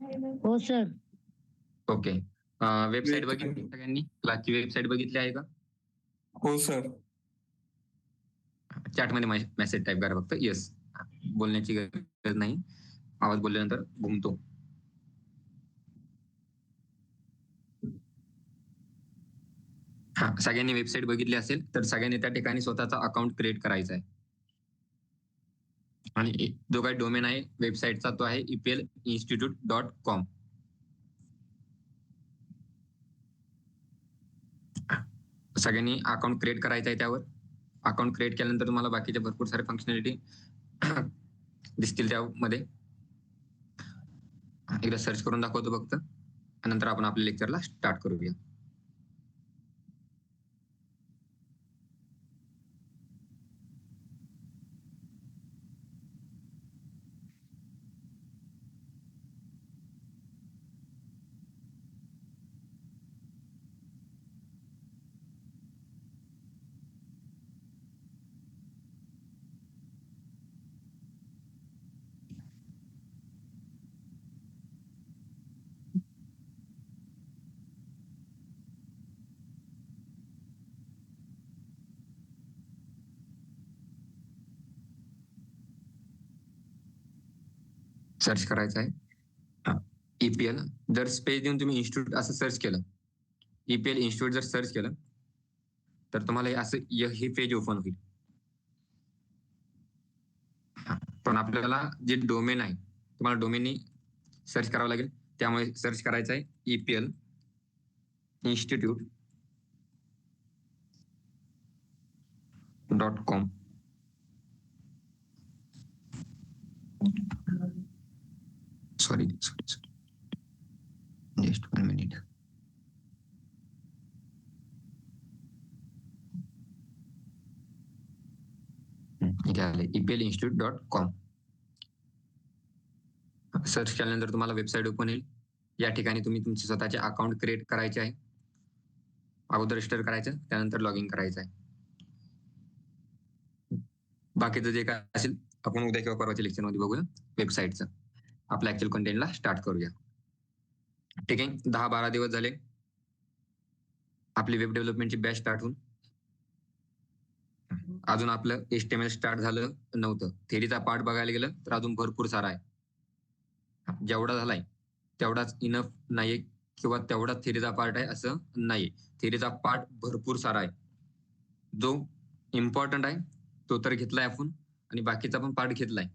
हो sir. Okay. Website बघितली सगळ्यांनी? क्लासची वेबसाईट बघितली आहे का? हो सर. चॅटमध्ये मेसेज टाईप करा फक्त येस. बोलण्याची गरज नाही. आवाज बोलल्यानंतर घुमतो. हा, सगळ्यांनी वेबसाईट बघितली असेल तर सगळ्यांनी त्या ठिकाणी स्वतःचा अकाउंट क्रिएट करायचा आहे. आणि जो काही डोमेन आहे वेबसाईटचा तो आहे eplinstitute.com. सगळ्यांनी अकाउंट क्रिएट करायचं आहे. त्यावर अकाउंट क्रिएट केल्यानंतर तुम्हाला बाकीचे भरपूर सारे फंक्शनॅलिटी दिसतील त्यामध्ये. एकदा सर्च करून दाखवतो फक्त, नंतर आपण आपल्या लेक्चरला स्टार्ट करूया. सर्च करायचं आहे EPL. जर स्पेस देऊन तुम्ही इन्स्टिट्यूट असं सर्च केलं, EPL इन्स्टिट्यूट जर सर्च केलं तर तुम्हाला असं हे पेज ओपन होईल. पण आपल्याला जे डोमेन आहे तुम्हाला डोमेननी सर्च करावं लागेल. त्यामुळे सर्च करायचं आहे EPL institute.com. Sorry just 1 minute. इथे आले eplinstitute.com. सर्च केल्यानंतर तुम्हाला वेबसाईट ओपन येईल. या ठिकाणी तुम्ही तुमचे स्वतःचे अकाउंट क्रिएट करायचे आहे. अगोदर रजिस्टर करायचं, त्यानंतर लॉग इन करायचं आहे. बाकीचं जे काय असेल आपण उद्या किंवा परवाच्या लेक्चरमध्ये बघूया वेबसाईटचं. आपल्या ऍक्च्युअल कंटेंटला स्टार्ट करूया. ठीक आहे. 10-12 दिवस झाले आपली वेब डेव्हलपमेंटची बॅच स्टार्ट होऊन. अजून आपलं HTML स्टार्ट झालं नव्हतं. थेरीचा पार्ट बघायला गेलं तर अजून भरपूर सारा आहे. जेवढा झालाय तेवढाच इनफ नाहीये किंवा तेवढाच थेरीचा पार्ट आहे असं नाहीये. थेरीचा पार्ट भरपूर सारा आहे. जो इम्पॉर्टंट आहे तो तर घेतलाय आपण आणि बाकीचा पण पार्ट घेतलाय.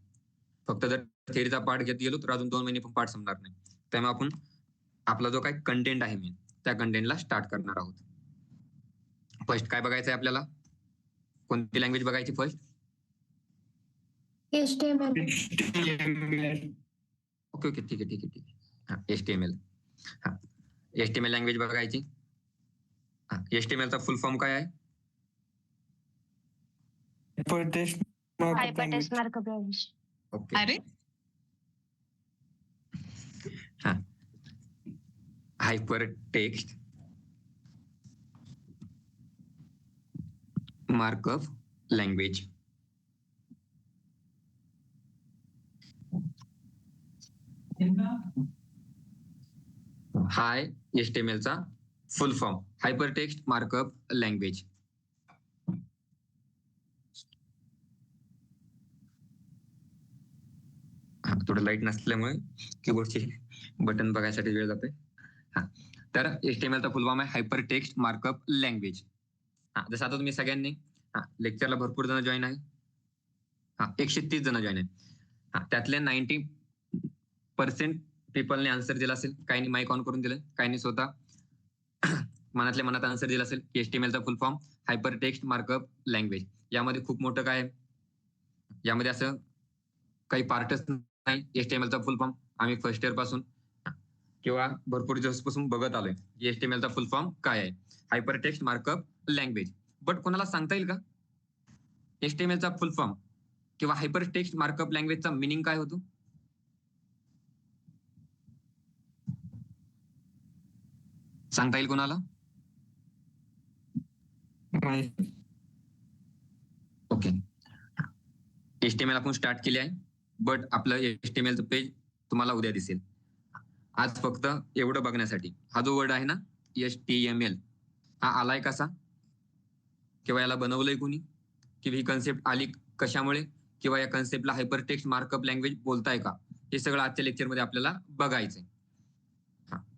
फक्त जर थेरीचा पार्ट घेत गेलो तर अजून 2 महिने पण पार्ट संपणार नाही. त्यामुळे आपण आपला जो काही कंटेंट आहे मेन त्या कंटेंटला स्टार्ट करणार आहोत. फर्स्ट काय बघायचं आहे आपल्याला? कोणती लँग्वेज बघायची फर्स्ट? HTML. ओके ठीक आहे. हा, HTML. हा, HTML लँग्वेज बघायची. HTML चा फुल फॉर्म काय आहे? Hypertext markup language. ओके. अरे हा, हायपरटेक्स्ट मार्कअप लँग्वेज. हाय HTML चा फुल फॉर्म हायपरटेक्स्ट मार्कअप लँग्वेज. थोडं लाईट नसल्यामुळे कीबोर्डचे बटन बघायसाठी वेळ जातोय. तर HTML चा फुल फॉर्म आहे हायपरटेक्स्ट मार्कअप लँग्वेज. जसं आता तुम्ही सगळ्यांनी लेक्चरला भरपूर जण जॉईन आहे. 130 जण जॉईन आहे. त्यातल्या 90% पीपलने आन्सर दिला असेल. काहींनी माईक ऑन करून दिलं, काहींनी स्वतः मनातल्या मनात आन्सर दिला असेल. HTML चा फुल फॉर्म हायपरटेक्स्ट मार्कअप लँग्वेज. यामध्ये खूप मोठं काय आहे, यामध्ये असं काही पार्टच नाही. HTML चा फुल फॉर्म आम्ही फर्स्ट इयर पासून किंवा भरपूर दिवसापासून बघत आलोय. HTML चा फुल फॉर्म काय आहे? Hypertext markup language. बट कोणाला सांगता येईल का HTML चा फुल फॉर्म किंवा हायपरटेक्स्ट मार्कअप लँग्वेजचा मिनिंग काय होतो? सांगता येईल कोणाला? ओके. HTML आपण स्टार्ट केले आहे, बट आपलं HTML चं पेज तुम्हाला उद्या दिसेल. आज फक्त एवढं बघण्यासाठी हा जो वर्ड आहे ना HTML हा आलाय कसा किंवा याला बनवलंय कोणी किंवा ही कन्सेप्ट आली कशामुळे किंवा या कन्सेप्टला हायपर टेक्स्ट मार्कअप लँग्वेज बोलताय का हे सगळं आजच्या लेक्चरमध्ये आपल्याला बघायचंय.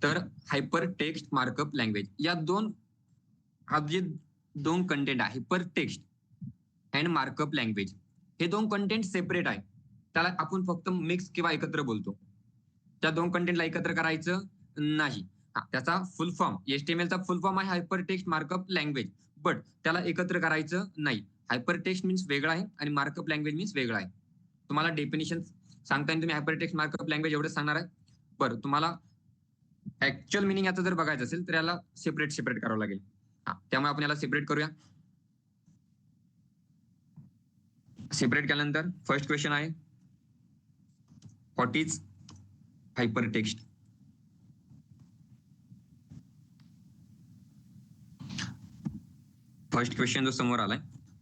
तर हायपर टेक्स्ट मार्कअप लँग्वेज या जे दोन कंटेंट आहे hyper text and markup language हे दोन कंटेंट सेपरेट आहे. त्याला आपण फक्त मिक्स किंवा एकत्र बोलतो. त्या दोन कंटेंटला एकत्र करायचं नाही. त्याचा फुल फॉर्म HTML चा फुल फॉर्म आहे hyper text markup language, but त्याला एकत्र करायचं नाही. हायपर टेक्स्ट मीन्स वेगळा आहे आणि मार्कअप लँग्वेज मीन्स वेगळा आहे. तुम्हाला डेफिनेशन सांगताना तुम्ही हायपर टेक्स्ट मार्कअप लँग्वेज एवढंच सांगणार आहे. बरं तुम्हाला ऍक्च्युअल मिनिंग याचं जर बघायचं असेल तर याला सेपरेट करावं लागेल. त्यामुळे आपण याला सेपरेट करूया. सेपरेट केल्यानंतर फर्स्ट क्वेश्चन आहे what is hyper text. First question जो समोर आलाय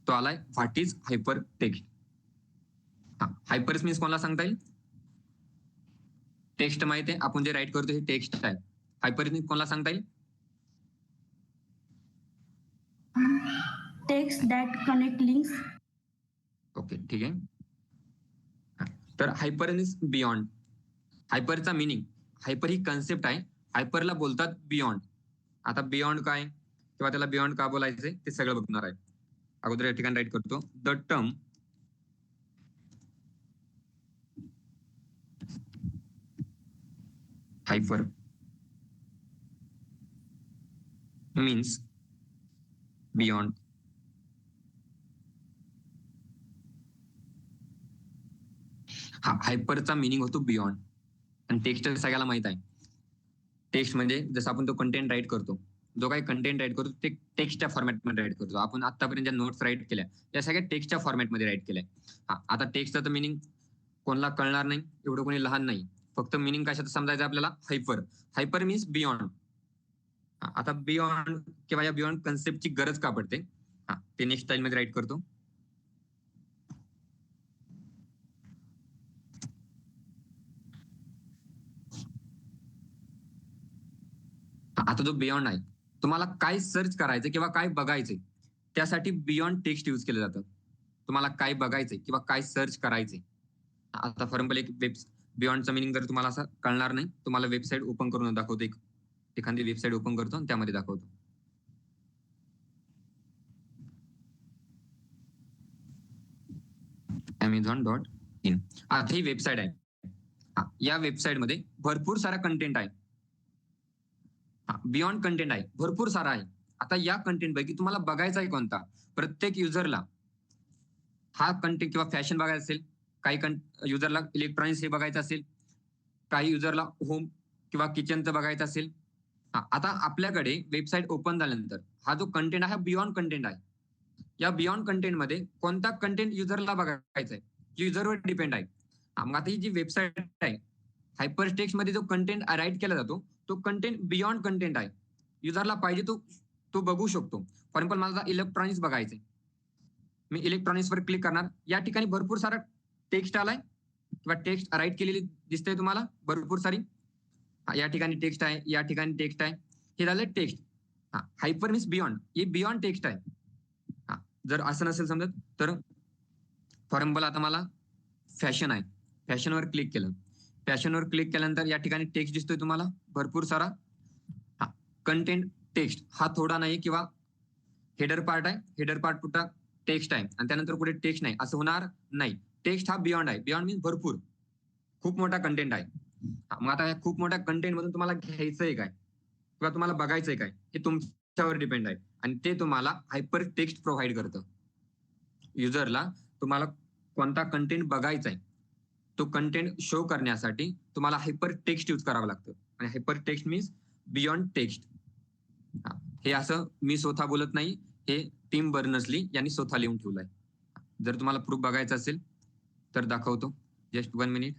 तो आलाय what is hyper text. Hyper means कोणाला सांगता येईल? टेक्स्ट माहिती आहे आपण जे राईट करतो हे टेक्स्ट आहे. हायपर मीन्स कोणाला सांगता येईल? Text that connect links. Okay ठीक आहे. तर हायपर मीन्स बियॉन्ड. हायपरचा मिनिंग हायपर ही कन्सेप्ट आहे. हायपरला बोलतात बियॉन्ड. आता बियॉन्ड काय किंवा त्याला बियॉन्ड का बोलायचंय ते सगळं बघणार आहे. अगोदर या ठिकाणी राईट करतो the term hyper means beyond. हा हायपरचा मिनिंग होतो बियॉन्ड आणि टेक्स्ट सगळ्याला माहित आहे. टेक्स्ट म्हणजे जसं आपण तो कंटेंट राईट करतो, जो काही कंटेंट राईट करतो ते टेक्स्टच्या फॉर्मॅटमध्ये राईट करतो. आपण आतापर्यंत ज्या नोट्स राईट केल्या त्या सगळ्या टेक्स्टच्या फॉर्मॅटमध्ये राईट केल्या. आता टेक्स्टचं तर मिनिंग कोणाला कळणार नाही, एवढं कोणी लहान नाही. फक्त मिनिंग कशाचं समजायचं आपल्याला? हायपर. Hyper means beyond. आता बियॉन्ड किंवा या बियॉन्ड कन्सेप्टची गरज का पडते ते नेक्स्ट स्टाईल मध्ये राईट करतो. आता जो बियॉन्ड आहे तुम्हाला काय सर्च करायचं किंवा काय बघायचंय त्यासाठी बियॉन्ड टेक्स्ट यूज केलं जातं. तुम्हाला काय बघायचंय किंवा काय सर्च करायचंय. आता फॉर एक्झाम्पल एक बियॉन्डचं मिनिंग जर तुम्हाला असं कळणार नाही, तुम्हाला वेबसाईट ओपन करून दाखवतो. एखादी वेबसाईट ओपन करतो आणि त्यामध्ये दाखवतो. Amazon.in. आता ही वेबसाईट आहे. या वेबसाईट मध्ये भरपूर सारा कंटेंट आहे. बियॉन्ड कंटेंट आहे, भरपूर सारा आहे. आता या कंटेंट पैकी तुम्हाला बघायचा आहे कोणता? प्रत्येक युजरला हा कंटेंट किंवा फॅशन बघायचं असेल, काही युजरला इलेक्ट्रॉनिक्स हे बघायचं असेल, काही युजरला होम किंवा किचनचं बघायचं असेल. आता आपल्याकडे वेबसाईट ओपन झाल्यानंतर हा जो कंटेंट आहे हा बियॉन्ड कंटेंट आहे. या बियॉन्ड कंटेंट मध्ये कोणता कंटेंट युजरला बघायचा आहे युजरवर डिपेंड आहे. मग आता ही जी वेबसाईट आहे हायपर टेक्स्ट मध्ये जो कंटेंट राईट केला जातो तो कंटेंट बियॉन्ड कंटेंट आहे. युजरला पाहिजे तो बघू शकतो. फॉर एक्झाम्पल मला इलेक्ट्रॉनिक्स बघायचंय, मी इलेक्ट्रॉनिक्स वर क्लिक करणार. या ठिकाणी भरपूर सारा टेक्स्ट आलाय किंवा टेक्स्ट राईट केलेली दिसते तुम्हाला भरपूर सारी. या ठिकाणी टेक्स्ट आहे, या ठिकाणी टेक्स्ट आहे. हे झालं टेक्स्ट. हायपर मीन्स बियॉन्ड, हे बियॉन्ड टेक्स्ट आहे. जर असं नसेल समजत तर फॉर एक्झाम्पल आता मला फॅशन आहे, फॅशनवर क्लिक केलं. फॅशनवर क्लिक केल्यानंतर या ठिकाणी टेक्स्ट दिसतोय तुम्हाला भरपूर सारा. कंटेंट टेक्स्ट हा थोडा नाही किंवा हेडर पार्ट आहे, हेडर पार्ट कुठं टेक्स्ट आहे आणि त्यानंतर कुठे टेक्स्ट नाही असं होणार नाही. टेक्स्ट हा बियॉन्ड आहे. बियॉन्ड मीन्स भरपूर, खूप मोठा कंटेंट आहे. मग आता या खूप मोठ्या कंटेंट मधून तुम्हाला घ्यायचंय काय किंवा तुम्हाला बघायचंय काय हे तुमच्यावर डिपेंड आहे आणि ते तुम्हाला हायपर टेक्स्ट प्रोव्हाइड करतं. युजरला तुम्हाला कोणता कंटेंट बघायचा आहे तो कंटेंट शो करण्यासाठी तुम्हाला हायपर टेक्स्ट यूज करावं लागतं आणि hyper text means beyond text. हे असं मी स्वतः बोलत नाही, हे टिम बर्नर्स-ली यांनी स्वतः लिहून ठेवलंय. जर तुम्हाला प्रूफ बघायचा असेल तर दाखवतो. Just 1 minute.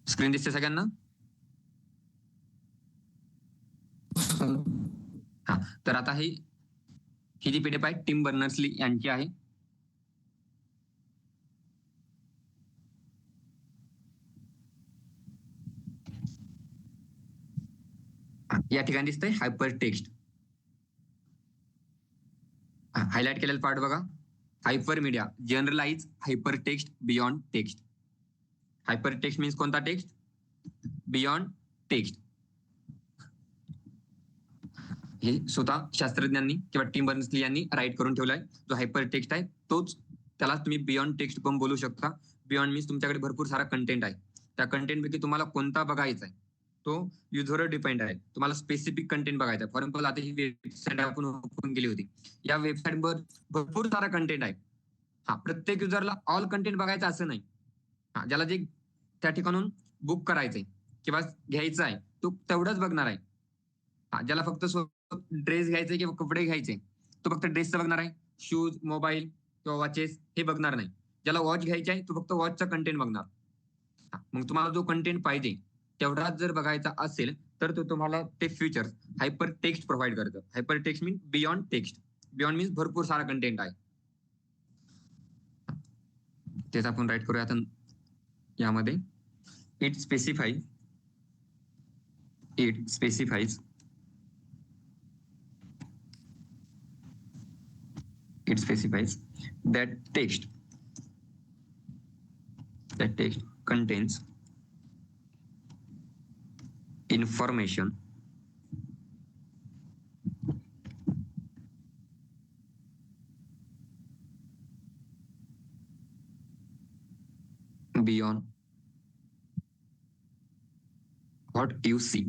स्क्रीन दिसते सगळ्यांना? तर आता ही ही जी पीडीएफ आहे टिम बर्नर्स-ली यांची आहे. या ठिकाणी दिसतंय हायपर टेक्स्ट. हायलाइट केलेला पार्ट बघा. Hyper media generalise hyper text beyond text. Hyper text means कोणता टेक्स्ट? Beyond text. हे स्वतः शास्त्रज्ञांनी किंवा टिम बर्नर्स-ली यांनी राईट करून ठेवलाय. जो हायपर टेक्स्ट आहे तोच त्याला तुम्ही बियॉन्ड टेक्स्ट पण बोलू शकता. बियॉन्ड मीन्स तुमच्याकडे भरपूर सारा कंटेंट आहे. त्या कंटेंट पैकी तुम्हाला कोणता बघायचा आहे तो युजरवर डिपेंड आहे. तुम्हाला स्पेसिफिक कंटेंट बघायचा आहे. फॉर एक्झाम्पल आता ही वेबसाईट आपण ओपन केली होती. या वेबसाईटवर भरपूर सारा कंटेंट आहे. प्रत्येक युजरला ऑल कंटेंट बघायचं असं नाही. ज्याला जे त्या ठिकाणून बुक करायचंय किंवा घ्यायचं आहे तो तेवढंच बघणार आहे. ज्याला फक्त ड्रेस घ्यायचे किंवा कपडे घ्यायचे तो फक्त ड्रेसचं बघणार आहे. शूज, मोबाईल किंवा वॉचेस हे बघणार नाही. ज्याला वॉच घ्यायची आहे तो फक्त वॉचचा कंटेंट बघणार. मग तुम्हाला जो कंटेंट पाहिजे तेवढाच जर बघायचा असेल तर तो तुम्हाला ते फीचर्स हायपर टेक्स्ट प्रोव्हाइड करतं. Hyper text means beyond text. Beyond means भरपूर सारा कंटेंट आहे. तेच आपण राईट करूया आता यामध्ये. It specifies that text contains information beyond what you see.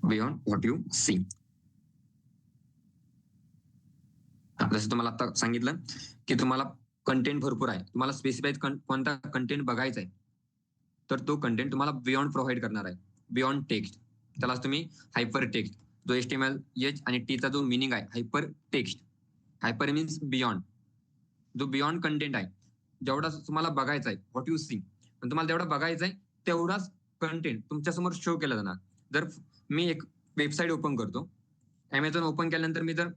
Beyond what you see. जसं तुम्हाला आता सांगितलं की तुम्हाला कंटेंट भरपूर आहे. तुम्हाला स्पेसिफाईड कोणता कंटेंट बघायचा आहे तर तो कंटेंट तुम्हाला बियॉन्ड प्रोव्हाइड करणार आहे. बियॉन्ड टेक्स्ट त्याला तुम्ही हायपर टेक्स्ट. जो HTML H आणि Tचा जो मिनिंग आहे hyper text. Hyper means beyond. जो बियॉन्ड कंटेंट आहे जेवढा तुम्हाला बघायचा आहे व्हॉट यू सी पण तुम्हाला तेवढा बघायचा आहे तेवढाच कंटेंट तुमच्यासमोर शो केला जाणार. जर मी एक वेबसाईट ओपन करतो, Amazon ओपन केल्यानंतर मी जर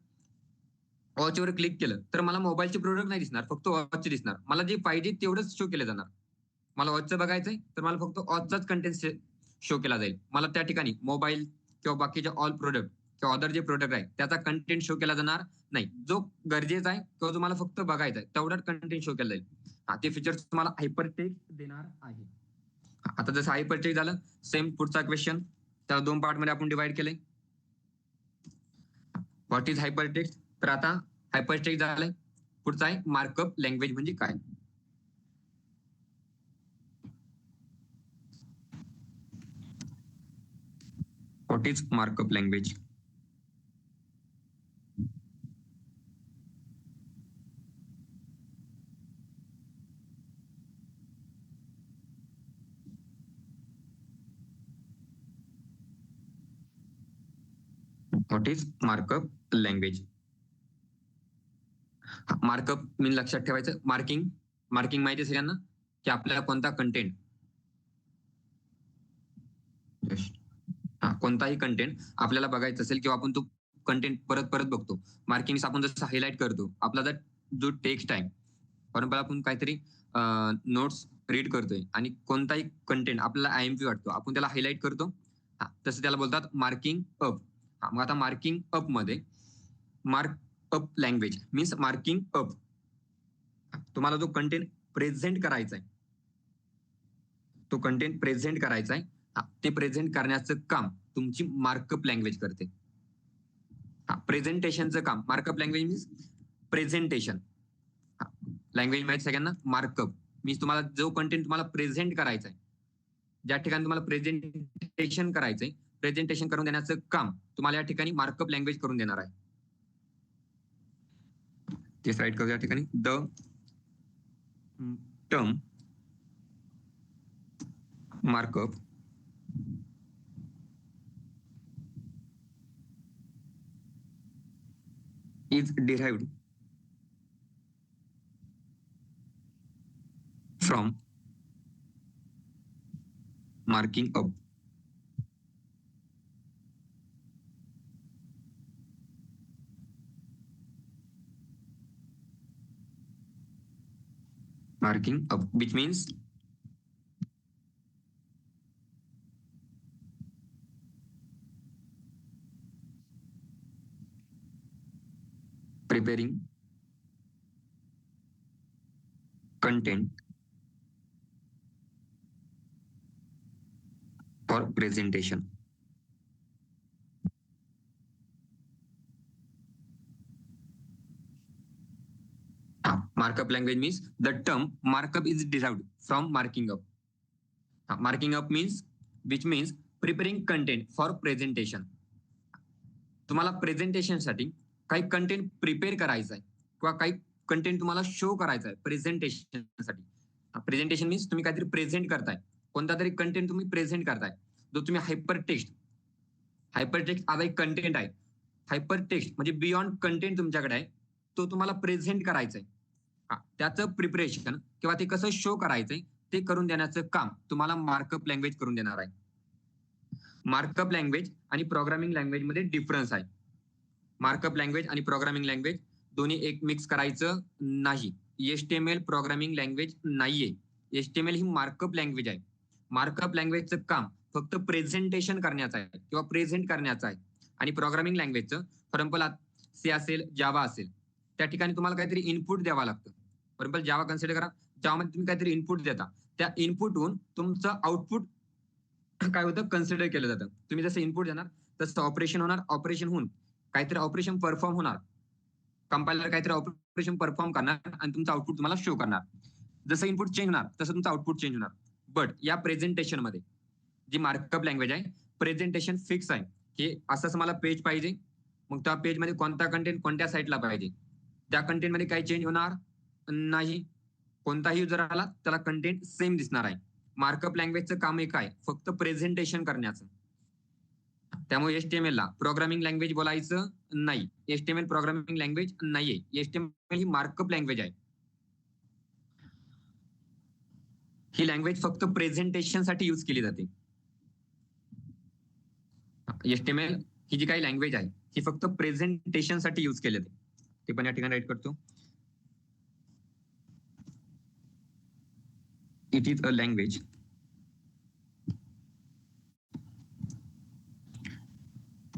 वॉचवर क्लिक केलं तर मला मोबाईलचे प्रोडक्ट नाही दिसणार, फक्त वॉचचे दिसणार. मला जे पाहिजे तेवढंच शो केलं जाणार. मला वॉचचं बघायचंय तर मला फक्त वॉचचाच कंटेंट शो केला जाईल. मला त्या ठिकाणी मोबाईल किंवा बाकीचे ऑल प्रोडक्ट किंवा अदर जे प्रोडक्ट आहे त्याचा कंटेंट शो केला जाणार नाही. जो गरजेचा आहे किंवा जो मला फक्त बघायचा आहे तेवढाच कंटेंट शो केला जाईल. ते फीचर्स तुम्हाला हायपर टेक्स्ट देणार आहे. आता जसं हायपर टेक्स्ट झालं, सेम पुढचा क्वेश्चन त्या 2 पार्ट मध्ये आपण डिवाइड केलंय. What is hyper text? तर आता हायपर टेक्स्ट झालंय. पुढचा आहे मार्कअप लँग्वेज म्हणजे काय. What is markup language? What is markup language? Markup mean लक्षात ठेवायचं. मार्किंग माहिती आहे सगळ्यांना की आपल्याला कोणता कंटेंट कोणताही कंटेंट आपल्याला बघायचं असेल किंवा आपण तो कंटेंट परत परत बघतो. मार्किंग आपण जसं हायलाइट करतो. आपला जर जो टेक्स्ट आहे फॉर एक्झाम्पल आपण काहीतरी नोट्स रीड करतोय आणि कोणताही कंटेंट आपल्याला IMP वाटतो आपण त्याला हायलाइट करतो. तसं त्याला बोलतात मार्किंग अप. मग आता मार्किंग अप मध्ये mark up language means marking up. तुम्हाला जो कंटेंट प्रेझेंट करायचा आहे तो कंटेंट प्रेझेंट करायचा आहे ते प्रेझेंट करण्याचं काम तुमची मार्कअप लँग्वेज करते. प्रेझेंटेशनचं काम. Markup language means presentation. Language माहिती सगळ्यांना. मार्कअप मीन्स तुम्हाला जो कंटेंट तुम्हाला प्रेझेंट करायचा आहे, ज्या ठिकाणी तुम्हाला प्रेझेंटेशन करायचंय, प्रेझेंटेशन करून देण्याचं काम तुम्हाला या ठिकाणी मार्कअप लँग्वेज करून देणार आहे. ते राईट करू या ठिकाणी. The term markup is derived from marking up. Marking up, which means preparing content for presentation. Markup language means the term markup is derived from marking up. Marking up means which means preparing content for presentation. तुम्हाला presentation साठी काही content prepare करायचं आहे किंवा काही content तुम्हाला show करायचा आहे प्रेझेंटेशन साठी. प्रेझेंटेशन मीन्स तुम्ही काहीतरी प्रेझेंट करताय, कोणता तरी कंटेंट तुम्ही प्रेझेंट करताय, जो तुम्ही हायपर टेक्स्ट आज एक कंटेंट आहे. हायपर टेक्स्ट म्हणजे बियॉन्ड कंटेंट तुमच्याकडे आहे, तो तुम्हाला प्रेझेंट करायचा आहे. त्याचं प्रिपरेशन किंवा ते कसं शो करायचंय ते करून देण्याचं काम तुम्हाला मार्कअप लँग्वेज करून देणार आहे. मार्कअप लँग्वेज आणि प्रोग्रामिंग लँग्वेज मध्ये डिफरन्स आहे. मार्कअप लँग्वेज आणि प्रोग्रामिंग लँग्वेज दोन्ही एक मिक्स करायचं नाही. HTML प्रोग्रामिंग लँग्वेज नाहीये. HTML ही मार्कअप लँग्वेज आहे. मार्कअप लँग्वेजचं काम फक्त प्रेझेंटेशन करण्याचं आहे किंवा प्रेझेंट करण्याचं आहे. आणि प्रोग्रामिंग लँग्वेजचं फॉर एक्झाम्पल C असेल, जावा असेल, त्या ठिकाणी तुम्हाला काहीतरी इनपुट द्यावं लागतं. फॉर एक्झाम्पल जावा कन्सिडर करा, जावामध्ये तुम्ही काहीतरी इनपुट देता, त्या इनपुटहून तुमचं आउटपुट काय होतं कन्सिडर केलं जातं. तुम्ही जसं इनपुट देणार तसं ऑपरेशन होणार, ऑपरेशन होऊन काहीतरी ऑपरेशन परफॉर्म होणार, कंपायलर काहीतरी ऑपरेशन परफॉर्म करणार आणि तुमचं आउटपुट तुम्हाला शो करणार. जसं इनपुट चेंज होणार तसं तुमचं आउटपुट चेंज होणार. बट या प्रेझेंटेशन मध्ये जी मार्कअप लँग्वेज आहे, प्रेझेंटेशन फिक्स आहे की असंच मला पेज पाहिजे, मग त्या पेज मध्ये कोणता कंटेंट कोणत्या साईटला पाहिजे, त्या कंटेंट मध्ये काही चेंज होणार नाही. कोणताही युजर आला त्याला कंटेंट सेम दिसणार आहे. मार्कअप लँग्वेजचं काम एक आहे, फक्त प्रेझेंटेशन करण्याचं. त्यामुळे HTML ला प्रोग्रामिंग लँग्वेज बोलायचं नाही. HTML प्रोग्रामिंग लँग्वेज नाहीये. HTML ही मार्कअप लँग्वेज आहे. ही लँग्वेज फक्त प्रेझेंटेशन साठी यूज केली जाते. HTML ही जी काही लँग्वेज आहे ही फक्त प्रेझेंटेशन साठी यूज केली जाते. ते पण या ठिकाणी राईट करतो. It is a language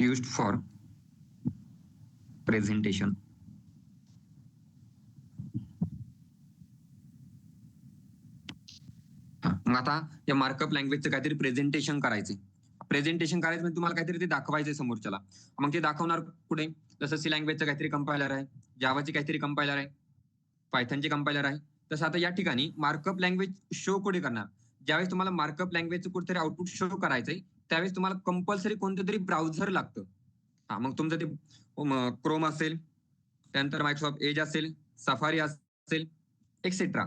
used for presentation. मग आता या मार्कअप लँग्वेजचं काहीतरी प्रेझेंटेशन करायचंय. प्रेझेंटेशन करायचं म्हणजे तुम्हाला काहीतरी ते दाखवायचंय समोरच्याला. मग ते दाखवणार कुठे? जसं C लँग्वेजचं काहीतरी कंपायलर आहे, जावाची काहीतरी कंपायलर आहे, पायथनची कंपायलर आहे. तसं आता या ठिकाणी मार्कअप लँग्वेज शो कुठे करणार? ज्यावेळेस तुम्हाला मार्कअप लँग्वेजचं कुठेतरी आउटपुट शो करायचंय त्यावेळेस तुम्हाला कंपल्सरी कोणतं तरी ब्राउझर लागतं. मग तुमचं ते क्रोम असेल, त्यानंतर मायक्रोसॉफ्ट एज असेल, सफारी असेल, एक्सेट्रा,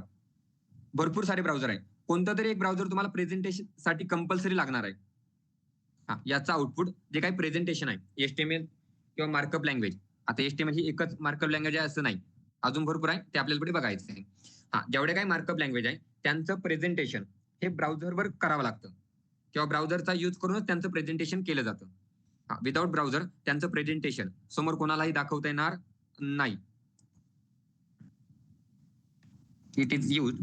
भरपूर सारे ब्राउझर आहे. कोणतं तरी एक ब्राउझर तुम्हाला प्रेझेंटेशन साठी कंपल्सरी लागणार आहे. याचा आउटपुट जे काही प्रेझेंटेशन आहे HTML किंवा मार्कअप लँग्वेज. आता HTML ही एकच मार्कअप लँग्वेज आहे असं नाही, अजून भरपूर आहे, ते आपल्याला पुढे बघायचं आहे. जेवढे काही मार्कअप लँग्वेज आहे त्यांचं प्रेझेंटेशन हे ब्राउझरवर करावं लागतं किंवा ब्राउझरचा यूज करूनच त्यांचं प्रेझेंटेशन केलं जातं. विदाउट ब्राउझर त्यांचं प्रेझेंटेशन समोर कोणालाही दाखवता येणार नाही. It is use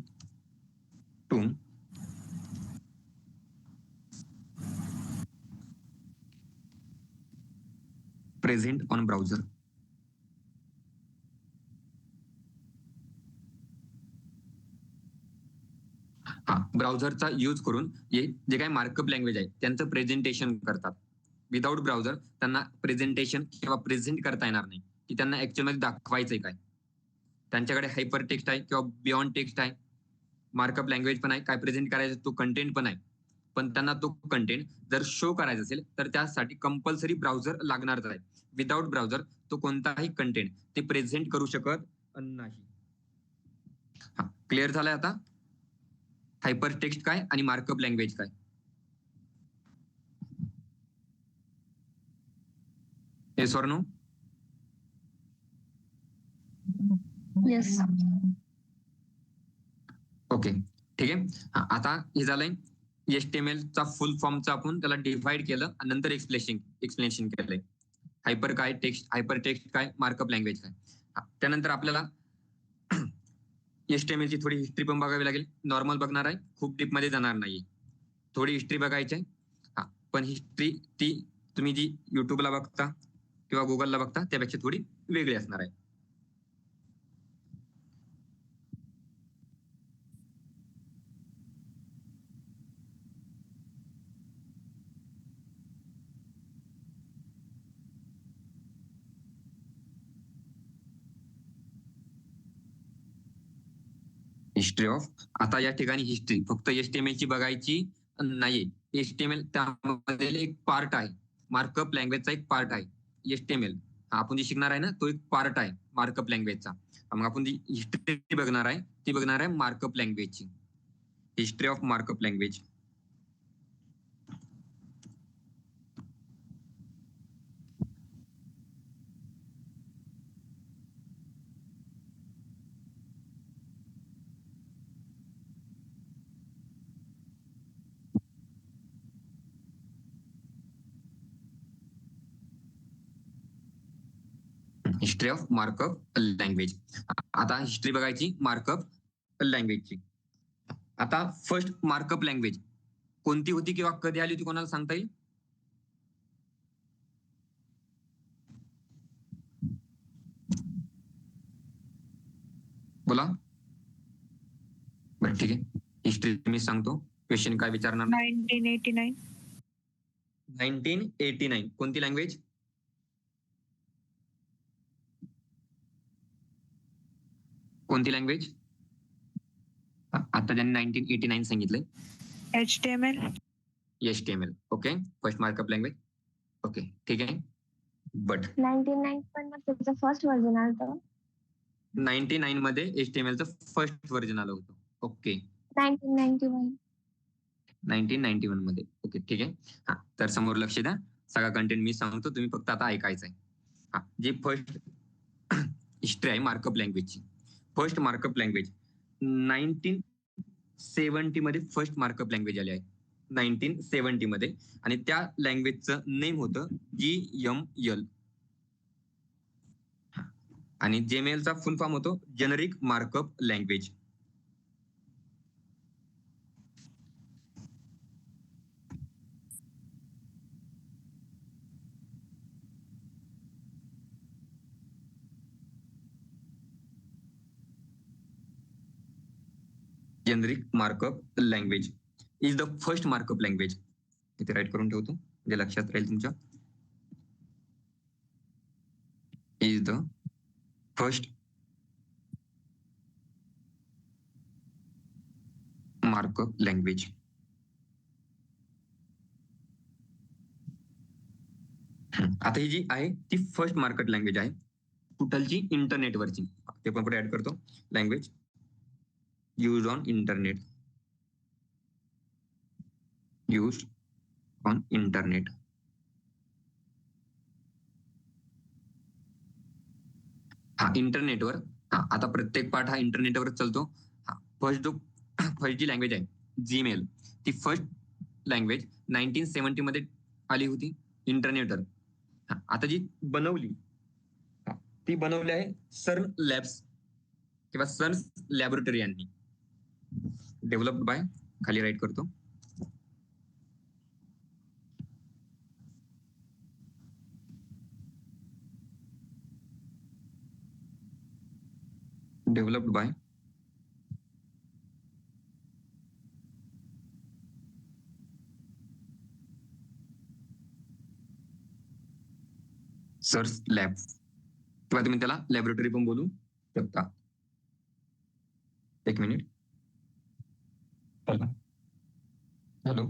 to present on browser. ब्राउझरचा यूज करून हे जे काही मार्कअप लँग्वेज आहे त्यांचं प्रेझेंटेशन करतात. विदाउट ब्राउझर त्यांना प्रेझेंटेशन किंवा प्रेझेंट करता येणार नाही की त्यांना ऍक्च्युअल मध्ये दाखवायचंय काय. त्यांच्याकडे हायपर टेक्स्ट आहे किंवा बियॉन्ड टेक्स्ट आहे, मार्कअप लँग्वेज पण आहे, काय प्रेझेंट करायचं तो कंटेंट पण आहे. पण त्यांना तो कंटेंट जर शो करायचा असेल तर त्यासाठी कंपल्सरी ब्राउझर लागणारच आहे. विदाउट ब्राउझर तो कोणताही कंटेंट ते प्रेझेंट करू शकत नाही. क्लिअर झालंय आता हायपर टेक्स्ट काय आणि मार्कअप लँग्वेज काय? Yes or no? Yes. Okay, ठीक आहे. आता हे झालंय HTML चा फुल फॉर्मचा आपण त्याला डिव्हाइड केलं आणि नंतर एक्सप्लेनेशन केलंय. हायपर काय, हायपर टेक्स्ट काय, मार्कअप लँग्वेज काय. त्यानंतर आपल्याला HTML ची थोडी हिस्ट्री पण बघावी लागेल. नॉर्मल बघणार आहे, खूप डीप मध्ये जाणार नाही. थोडी हिस्ट्री बघायची आहे. पण हिस्ट्री ती तुम्ही जी युट्यूबला बघता किंवा गुगलला बघता त्यापेक्षा थोडी वेगळी असणार आहे. हिस्ट्री ऑफ, आता या ठिकाणी हिस्ट्री फक्त HTML ची बघायची नाहीये. HTML त्यामध्ये एक पार्ट आहे, मार्कअप लँग्वेजचा एक पार्ट आहे. HTML आपण जे शिकणार आहे ना तो एक पार्ट आहे मार्कअप लँग्वेजचा. मग आपण जी हिस्ट्री बघणार आहे ती बघणार आहे मार्कअप लँग्वेजची. History of markup language. History of markup language. आता हिस्ट्री बघायची मार्कअप लँग्वेजची. आता फर्स्ट मार्कअप लँग्वेज कोणती होती किंवा कधी आली होती कोणाला सांगता येईल? बोला. बरं ठीक आहे, हिस्ट्री मी सांगतो. क्वेश्चन काय विचारणार? 1989. 1989 कोणती लँग्वेज? कोणती लँग्वेज? आता ज्यांनी 1989 सांगितलंय HTML. HTML. Okay, first markup language. Okay ठीक आहे. बट 99 पण त्याचं फर्स्ट व्हर्जन आलं. 99 मध्ये HTML चं फर्स्ट व्हर्जन आलं होतं. ओके 1991 मध्ये. ओके ठीक आहे. तर समोर लक्ष द्या, सगळा कंटेंट मी सांगतो, तुम्ही फक्त आता ऐकायचं आहे. जी फर्स्ट हिस्ट्री आहे मार्कअप लँग्वेजची, फर्स्ट मार्कअप लँग्वेज 1970 मध्ये फर्स्ट मार्कअप लँग्वेज आली आहे. 1970 मध्ये. आणि त्या लँग्वेजचं नेम होतं GML. आणि JML चा फुल फॉर्म होतो generic markup language. Generic markup language is the first markup language. इथे राईट करून ठेवतो म्हणजे लक्षात राहील तुमच्या. Is the first markup language. आता ही जी आहे ती फर्स्ट मार्कअप लँग्वेज आहे टोटलची इंटरनेटवरची. ते पण पुढे ऍड करतो. Language use on internet. Use on internet. इंटरनेटवर. आता प्रत्येक पार्ट हा इंटरनेटवर चालतो. फर्स्ट जी लँग्वेज आहे जीमेल, ती फर्स्ट लँग्वेज 1970 मध्ये आली होती इंटरनेटवर. आता जी बनवली ती बनवली आहे सर्न लॅब्स किंवा सर्न लॅबोरेटरी यांनी. डेव्हलप्ड बाय, खाली राईट करतो. डेव्हलप्ड बाय सर्च लॅब किंवा तुम्ही त्याला लॅबोरेटरी पण बोलू शकता. एक मिनिट. हॅलो,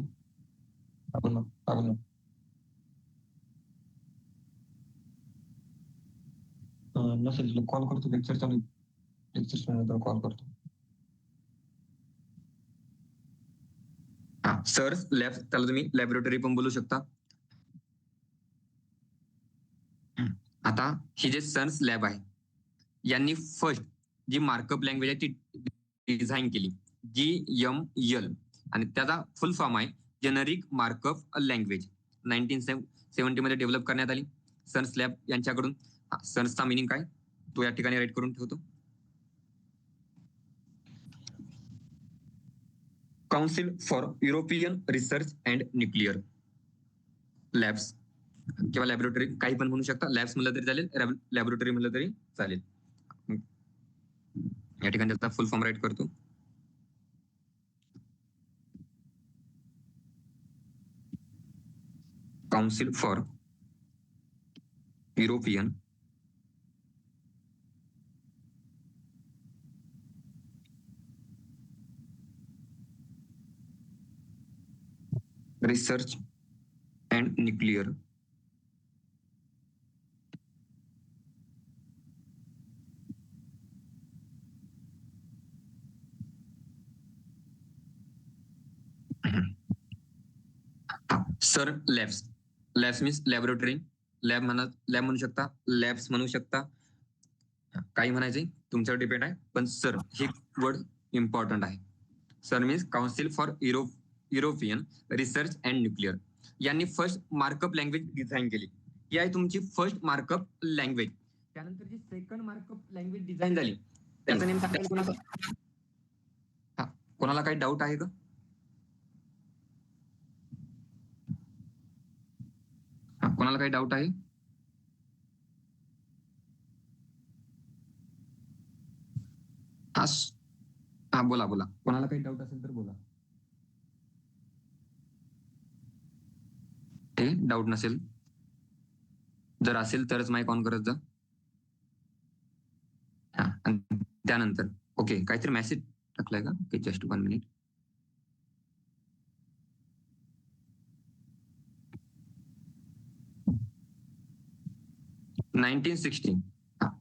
नसेल कॉल करतो, लेक्चर चालू, लेक्चर कॉल करतो. सर्च लॅब, त्याला तुम्ही लॅबोरेटरी पण बोलू शकता. आता ही जे सर्च लॅब आहे यांनी फर्स्ट जी मार्कअप लँग्वेज आहे ती डिझाईन केली. GML. आणि त्याचा फुल फॉर्म आहे जेनरिक मार्कअप लँग्वेज. 1970 मध्ये डेव्हलप करण्यात आली सर्न्स लॅब यांच्याकडून. सर्न्सचा मिनिंग काय तो या ठिकाणी राईट करून ठेवतो. Council for European research and nuclear labs किंवा लॅबोरेटरी काही पण म्हणू शकता. लॅब्स म्हणलं तरी चालेल, लॅबोरेटरी म्हणलं तरी चालेल. या ठिकाणी त्याचा फुल फॉर्म राईट करतो. Council for European research and nuclear sir labs. Labs means laboratory. Lab म्हणू शकता, लॅब्स म्हणू शकता, काही म्हणायचे तुमच्यावर डिपेंड आहे. पण सर हे वर्ड इम्पॉर्टंट आहे. Sir means council for European research and nuclear. यांनी फर्स्ट मार्कअप लँग्वेज डिझाईन केली. ही आहे तुमची फर्स्ट मार्कअप लँग्वेज. त्यानंतर जी सेकंड मार्कअप लँग्वेज डिझाईन झाली त्याचं नेम सांगता येईल कोणाचं? कोणाला काही डाऊट आहे का? कोणाला काही डाऊट आहे? हा बोला बोला, कोणाला काही डाऊट असेल तर बोला. ते डाऊट नसेल, जर असेल तरच माईक ऑन करत जा. त्यानंतर ओके, काहीतरी मेसेज टाकलाय का? Okay, just 1 minute.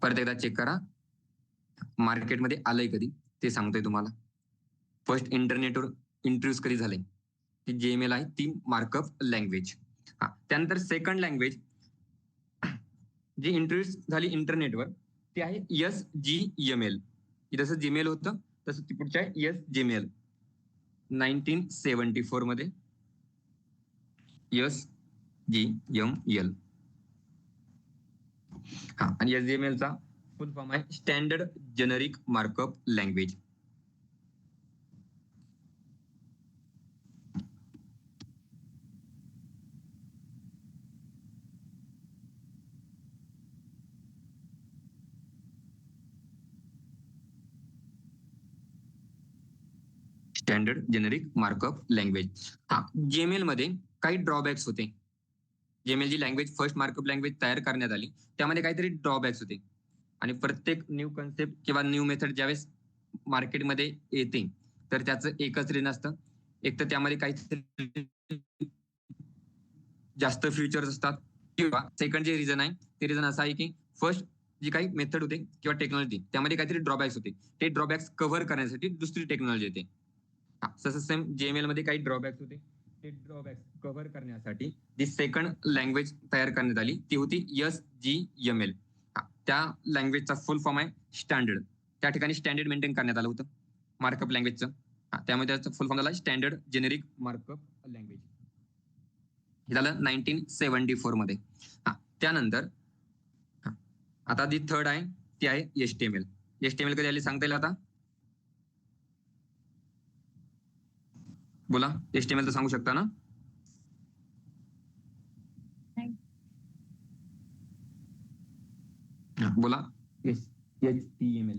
परत एकदा चेक करा. मार्केटमध्ये आलंय कधी ते सांगतोय तुम्हाला. फर्स्ट इंटरनेटवर इंट्रोड्यूस कधी झालंय ती JML आहे, ती मार्कअप लँग्वेज. त्यानंतर सेकंड लँग्वेज जी इंट्रोड्यूस झाली इंटरनेटवर ती आहे SGML. जसं जीमेल होतं तसं ती पुढच्या आहे SGML. 1974 मध्ये SGML. आणि SGML चा फुल फॉर्म आहे standard generic markup language. Standard generic markup language. JML मध्ये काही ड्रॉबॅक्स होते. JML जी लँग्वेज फर्स्ट मार्कअप लँग्वेज तयार करण्यात आली त्यामध्ये काहीतरी ड्रॉबॅक्स होते. आणि प्रत्येक न्यू कन्सेप्ट किंवा न्यू मेथड ज्यावेळेस मार्केटमध्ये येते तर त्याचं एकच रीजन असतं. एक तर त्यामध्ये काहीतरी जास्त फीचर्स असतात, किंवा सेकंड जे रिझन आहे ते रिझन असं आहे की फर्स्ट जी काही मेथड होते किंवा टेक्नॉलॉजी त्यामध्ये काहीतरी ड्रॉबॅक्स होते. ते ड्रॉबॅक्स कव्हर करण्यासाठी दुसरी टेक्नॉलॉजी येते. तसं सेम JML मध्ये काही ड्रॉबॅक्स होते. ते ड्रॉबॅक्स कव्हर करण्यासाठी जी सेकंड लँग्वेज तयार करण्यात आली ती होती SGML. त्या लँग्वेजचा फुल फॉर्म आहे स्टँडर्ड. त्या ठिकाणी स्टँडर्ड मेंटेन करण्यात आलं होतं मार्कअप लँग्वेजचं. त्यामुळे त्याचा फुल फॉर्म झाला स्टँडर्ड जेनेरिक मार्कअप लँग्वेज. हे झालं 1974 मध्ये. त्यानंतर आता जी थर्ड आहे ती आहे HTML. HTML कधी आली सांगता येईल आता? बोला, HTML तर सांगू शकता ना? बोला HTML.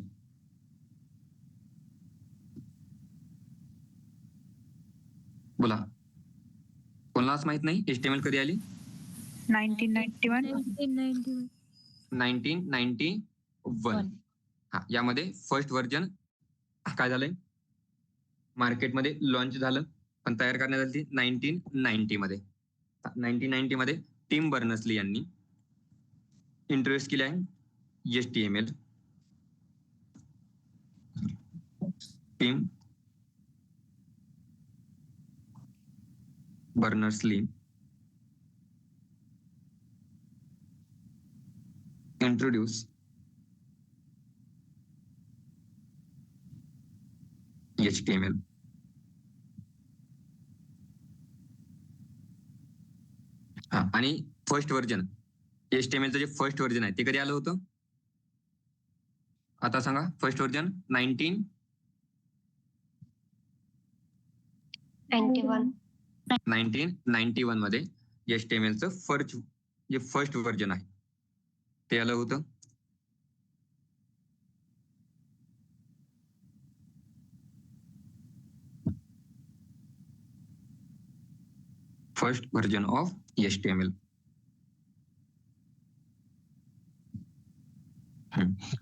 बोला, कोणालाच माहित नाही HTML कधी आली? 1991. यामध्ये फर्स्ट व्हर्जन काय झालंय मार्केटमध्ये लॉन्च झालं, पण तयार करण्यात आली 1990 मध्ये. 1990 मध्ये टिम बर्नर्स-ली यांनी इंट्रोड्यूस केली आहे HTML. Tim Berners-Lee introduce HTML. आणि फर्स्ट व्हर्जन HTML चं जे फर्स्ट व्हर्जन आहे ते कधी आलं होतं? आता सांगा. फर्स्ट व्हर्जन 1991 मध्ये HTML चं फर्स्ट व्हर्जन आहे ते आलं होतं. First version of HTML.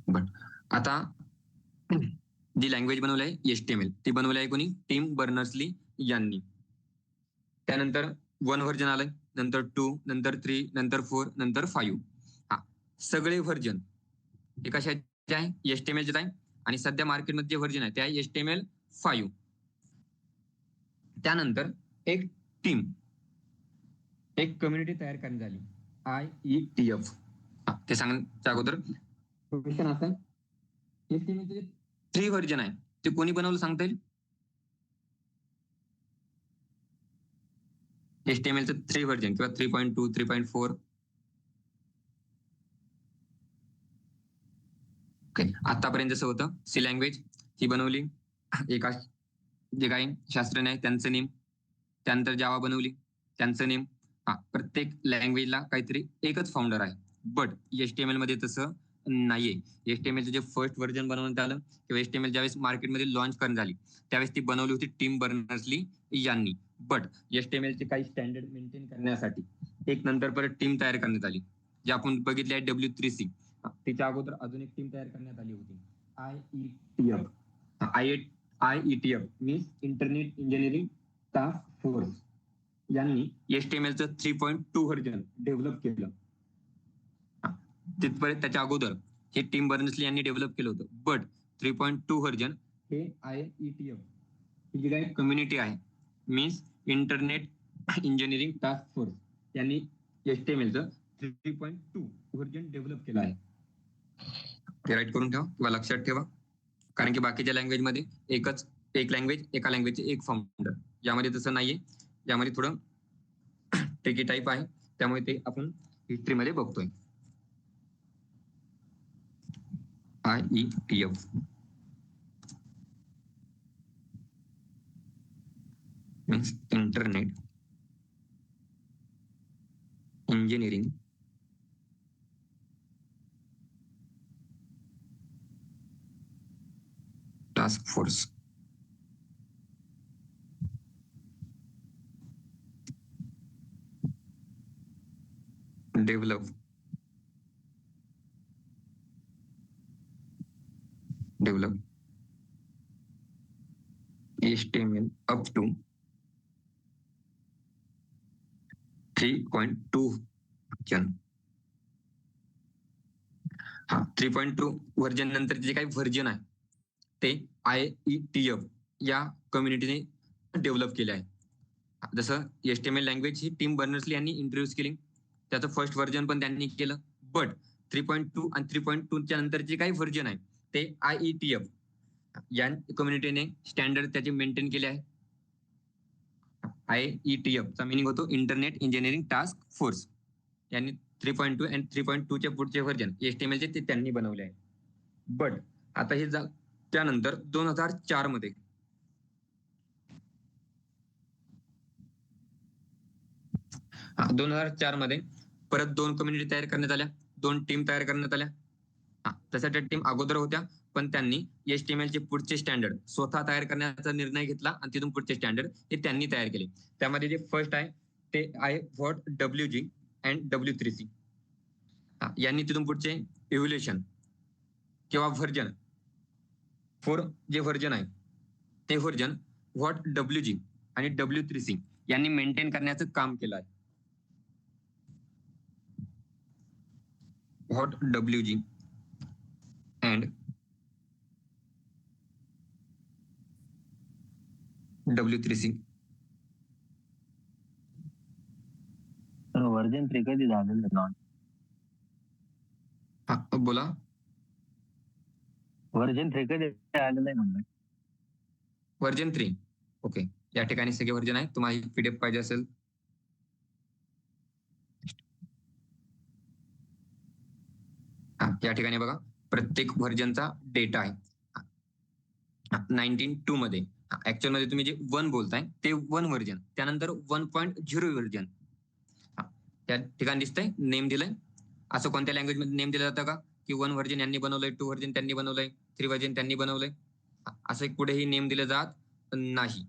But आता जी लँग्वेज बनवली आहे HTML ती बनवली आहे कोणी? टिम बर्नर्स-ली यांनी. त्यानंतर 1 व्हर्जन आलंय, नंतर 2, नंतर 3, नंतर 4, नंतर 5. सगळे व्हर्जन हे कशाचे आहे? HTML आहे. आणि सध्या मार्केटमध्ये जे व्हर्जन आहे ते आहे HTML5. त्यानंतर एक टीम, एक कम्युनिटी तयार करण्यात आली, IETF. ते सांगण्याच्या अगोदर क्वेश्चन असा, HTML चे 3 व्हर्जन आहे ते कोणी बनवलं सांगता येईल? HTML चं 3 व्हर्जन किंवा 3.2, 3.4. ओके. आतापर्यंत जसं होतं सी लँग्वेज ही बनवली एका जे काही शास्त्रज्ञ आहे त्यांचं नेम, त्यानंतर जावा बनवली त्यांचं नेम. प्रत्येक लँग्वेजला काहीतरी एकच फाउंडर आहे. बट HTML मध्ये तसं नाहीये. HTML चे जे फर्स्ट व्हर्जन बनवण्यात आलं किंवा HTML ज्यावेळेस मार्केटमध्ये लॉन्च करण्यात आली त्यावेळेस ती बनवली होती टिम बर्नर्स-ली यांनी. बट HTML चे काही स्टँडर्ड मेंटेन करण्यासाठी एक नंतर परत टीम तयार करण्यात आली, जे आपण बघितली आहे W3C. त्याच्या अगोदर अजून एक टीम तयार करण्यात आली होती, IETF means internet engineering task force. यांनी HTML चं 3.2 व्हर्जन डेव्हलप केलं. तिथपर्यंत त्याच्या अगोदर हे टिम बर्नर्स-ली यांनी डेव्हलप केलं होतं. बट 3.2 व्हर्जन हे IETF ही जी काही कम्युनिटी आहे means internet engineering task force यांनी HTML चं 3.2 व्हर्जन डेव्हलप केलं आहे. ते राईट करून ठेवा किंवा लक्षात ठेवा, कारण की बाकीच्या लँग्वेज मध्ये एक लँग्वेज, एका लँग्वेजचे एक फाउंडर. यामध्ये तसं नाहीये, यामध्ये थोडं ट्रिकी टाईप आहे, त्यामुळे ते आपण हिस्ट्रीमध्ये बघतोय. IETF means internet engineering task force. Develop HTML up to 3.2 version. 3.2 version नंतर जे काही व्हर्जन आहे ते IETF या कम्युनिटीने डेव्हलप केले आहे. जसं HTML लँग्वेज ही टिम बर्नर्स-ली यांनी इंट्रोड्यूस केली, त्याचं फर्स्ट व्हर्जन पण त्यांनी केलं. बट 3.2 आणि 3.2 च्या नंतर जे काही व्हर्जन आहे ते IETF या कम्युनिटीने स्टँडर्ड त्याचे मेंटेन केले आहे. IETF चा मिनिंग होतो इंटरनेट इंजिनिअरिंग टास्क फोर्स. यांनी 3.2 आणि 3.2 च्या पुढचे व्हर्जन HTML चे ते त्यांनी बनवले आहे. बट आता हे त्यानंतर 2004 मध्ये 2004 मध्ये परत 2 कम्युनिटी तयार करण्यात आल्या, 2 टीम तयार करण्यात आल्या. तशा त्या टीम अगोदर होत्या, पण त्यांनी HTML चे पुढचे स्टँडर्ड स्वतः तयार करण्याचा निर्णय घेतला आणि तिथून पुढचे स्टँडर्ड हे त्यांनी तयार केले. त्यामध्ये जे फर्स्ट आहे ते आहे WG अँड W3C. यांनी तिथून पुढचे इव्होल्युशन किंवा व्हर्जन 4 जे व्हर्जन आहे ते व्हर्जन WG आणि W3C यांनी मेंटेन करण्याचं काम केलं आहे. WG and W3C. व्हर्जन 3 कधी झालेलं लॉन्च? बोला. व्हर्जन 3 कधी आलेलं आहे म्हणलं? व्हर्जन 3. ओके. या ठिकाणी सगळे व्हर्जन आहे. तुम्हाला PDF पाहिजे असेल या ठिकाणी बघा प्रत्येक व्हर्जनचा डेटा आहे. 19.2 मध्ये ऍक्च्युअल मध्ये तुम्ही जे 1 बोलताय ते 1 व्हर्जन, त्यानंतर 1.0 व्हर्जन त्या ठिकाणी दिसतंय नेम दिलंय. असं कोणत्या लँग्वेज मध्ये नेम दिलं जातं का की 1 व्हर्जन यांनी बनवलंय, 2 व्हर्जन त्यांनी बनवलंय, 3 व्हर्जन त्यांनी बनवलंय, असं कुठेही नेम दिलं जात नाही.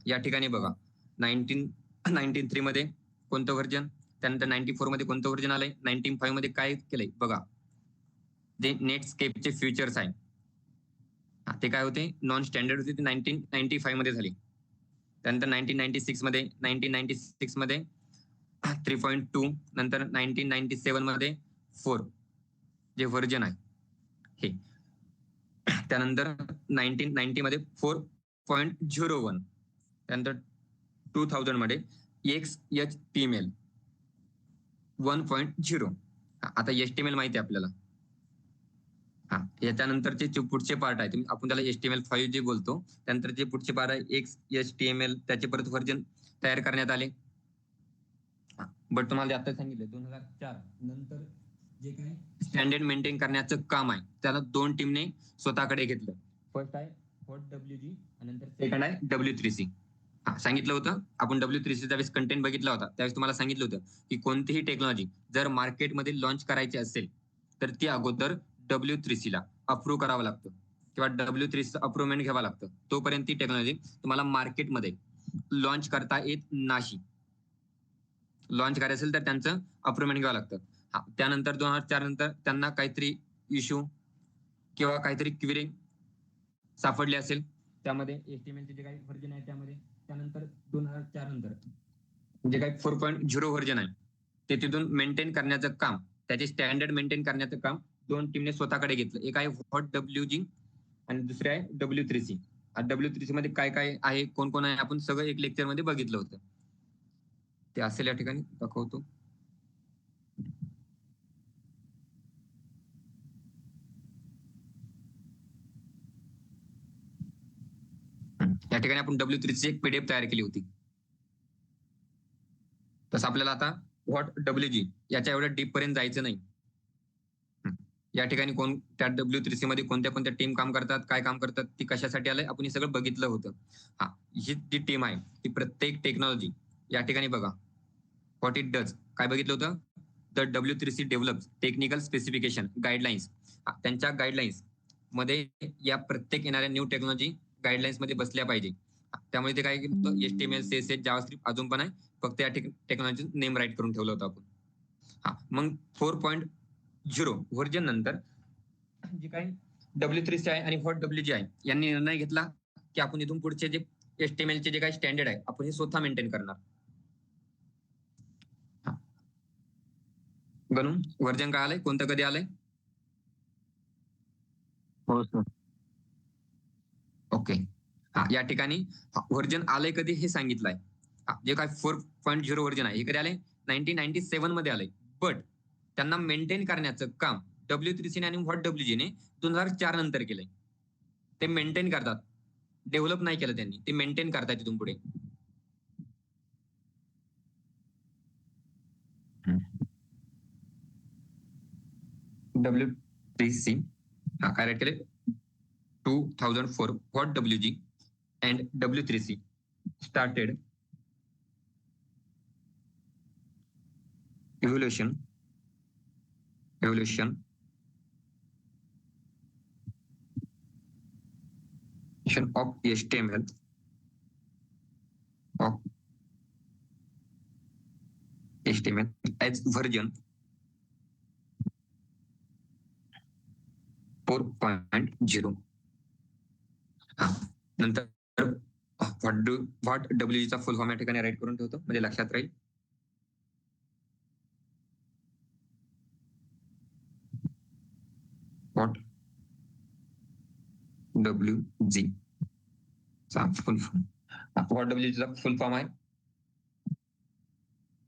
या ठिकाणी बघा 1993 मध्ये कोणतं व्हर्जन, त्यानंतर 94 मध्ये कोणतं व्हर्जन आलंय, 95 मध्ये काय केलंय बघा. जे नेटस्केपचे फीचर्स आहे ते काय होते, नॉन स्टँडर्ड होते, ते 1995 मध्ये झाली. त्यानंतर 1996 मध्ये 1996 मध्ये 3.2, नंतर 1997 मध्ये 4 जे व्हर्जन आहे हे, त्यानंतर 1990 मध्ये 4.01, त्यानंतर 2000 मध्ये XHTML 1.0. आता HTML माहिती आहे आपल्याला. याच्यानंतरचे जे पुढचे पार्ट आहे, आपण त्याला HTML5 जे बोलतो, त्यानंतर जे पुढचे पार्ट आहे XHTML, त्याचे परत व्हर्जन तयार करण्यात आले. बट तुम्हाला आता सांगितलं 2004 नंतर जे काही स्टँडर्ड मेंटेन करण्याचं काम आहे त्याला 2 टीमने स्वतःकडे घेतलं. फर्स्ट आहे WG आणि नंतर सेकंड आहे W3C. सांगितलं होतं आपण W3C ज्यावेळेस कंटेंट बघितला होता त्यावेळेस तुम्हाला सांगितलं होतं की कोणतीही टेक्नॉलॉजी जर मार्केटमध्ये लॉन्च करायची असेल तर ती अगोदर W3C ला अप्रूव्ह करावं लागतं किंवा W3C अप्रुव्हमेंट घ्यावं लागतं. तोपर्यंत ती टेक्नॉलॉजी तुम्हाला मार्केटमध्ये लॉन्च करता येत नाही. लॉन्च करायचं असेल तर त्यांचं अप्रुव्हमेंट घ्यावं लागतं. त्यानंतर 2004 नंतर त्यांना काहीतरी इश्यू किंवा काहीतरी क्वेरी सापडली असेल त्यामध्ये HTML जे काही व्हर्जन आहे त्यामध्ये, त्यानंतर 2004 नंतर जे काही 4.0 व्हर्जन आहे ते तिथून मेंटेन करण्याचं काम, त्याचे स्टँडर्ड मेंटेन करण्याचं काम 2 टीमने स्वतःकडे घेतलं. एक आहे WG आणि दुसरे आहे W3C. W3C मध्ये काय काय आहे, कोण कोण आहे, आपण सगळं एक लेक्चर मध्ये बघितलं होतं. ते असेल या ठिकाणी दाखवतो. या ठिकाणी आपण W3C एक PDF तयार केली होती. तसं आपल्याला आता WG याच्या एवढ्या डीप पर्यंत जायचं नाही. या ठिकाणी कोण त्या W3C मध्ये कोणत्या कोणत्या टीम काम करतात, काय काम करतात, ती कशासाठी आलंय आपण हे सगळं बघितलं होतं. ही जी टीम आहे ती प्रत्येक टेक्नॉलॉजी या ठिकाणी बघा व्हॉट इट डज काय बघितलं होतं. The W3C develops technical specification guidelines. त्यांच्या गाईडलाईन्स मध्ये या प्रत्येक येणाऱ्या न्यू टेक्नॉलॉजी गाईडलाईन्स मध्ये बसल्या पाहिजे. त्यामुळे ते काय केलं, HTML, CSS, जावास्क्रिप्ट अजून पण आहे, फक्त या टेक्नॉलॉजी नेम राईट करून ठेवलं होतं आपण. मग 4.0 व्हर्जन नंतर जे काही W3C आहे आणि WG आहे यांनी निर्णय घेतला की आपण इथून पुढचे जे HTML चे जे काही स्टँडर्ड आहे आपण हे स्वतः मेंटेन करणार. बनून व्हर्जन काय आलंय, कोणतं कधी आलंय? हो सर. ओके. या ठिकाणी व्हर्जन आलंय कधी हे सांगितलंय. जे काय 4.0 व्हर्जन आहे हे कधी आलंय, 1997 मध्ये आलंय. बट त्यांना मेंटेन करण्याचं काम W3C आणि WG ने 2004 नंतर केलंय. ते मेंटेन करतात, डेव्हलप नाही केलं त्यांनी, ते मेंटेन करतात तिथून पुढे. W3C काय राईट केले 2004 WG and W3C started evolution of HTML as version 4.0. नंतर व्हॉट WG चा फुल फॉर्म या ठिकाणी राईट करून ठेवतो म्हणजे लक्षात राहील. व्हॉट WG चा फुल फॉर्म, व्हॉट WG चा फुल फॉर्म आहे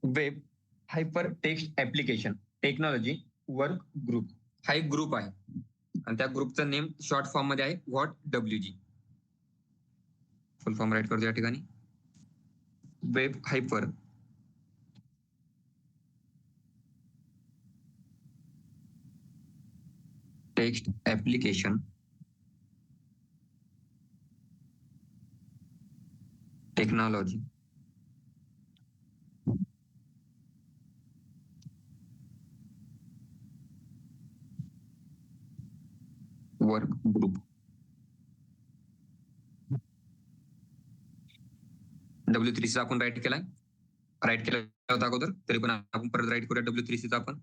web hyper text application technology work group. हा एक ग्रुप आहे आणि त्या ग्रुपचं नेम शॉर्ट फॉर्म मध्ये आहे what WG. Full form write करतो या ठिकाणी web hyper text application technology work group. W3C चा आपण राईट केलाय, राईट केला होता अगोदर, तरी पण आपण परत राईट करूया W3C चा आपण.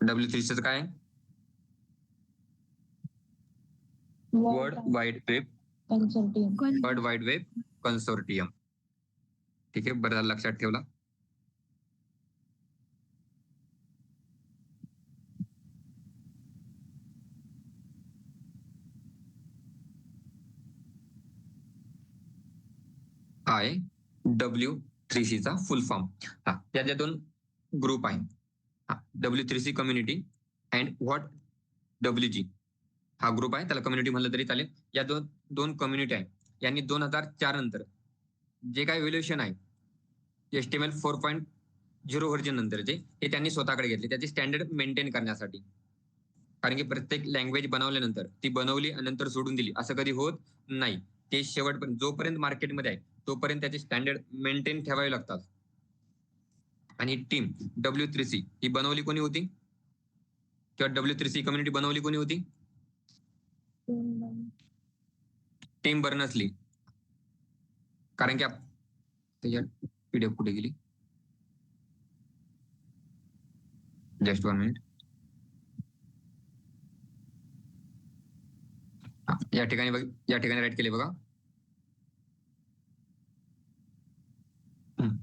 W3C चं काय आहे? World wide web consortium. World wide web consortium. ठीक आहे, बरं झालं लक्षात ठेवला. IW3C चा फुल फॉर्म. त्या ज्या दोन ग्रुप आहे, W3C community and what WG हा ग्रुप आहे, त्याला कम्युनिटी म्हणलं तरी चालेल. या दोन कम्युनिटी आहे, यांनी 2004 नंतर जे काही व्हॅल्युएशन आहे HTML 4.0 व्हर्जन नंतरचे, हे त्यांनी स्वतःकडे घेतले त्याचे स्टँडर्ड मेंटेन करण्यासाठी. कारण की प्रत्येक लँग्वेज बनवल्यानंतर ती बनवली आणि नंतर सोडून दिली असं कधी होत नाही. ते शेवटपर्यंत जोपर्यंत मार्केटमध्ये आहे तोपर्यंत त्याचे स्टँडर्ड मेंटेन ठेवावे लागतात. आणि टीम W3C ही बनवली कोणी होती, किंवा W3C कम्युनिटी बनवली कोणी होती? Team Berners-Lee. कारण की पीडीएफ कुठे गेली, जस्ट 1 मिनिट. या ठिकाणी राईट केले बघा,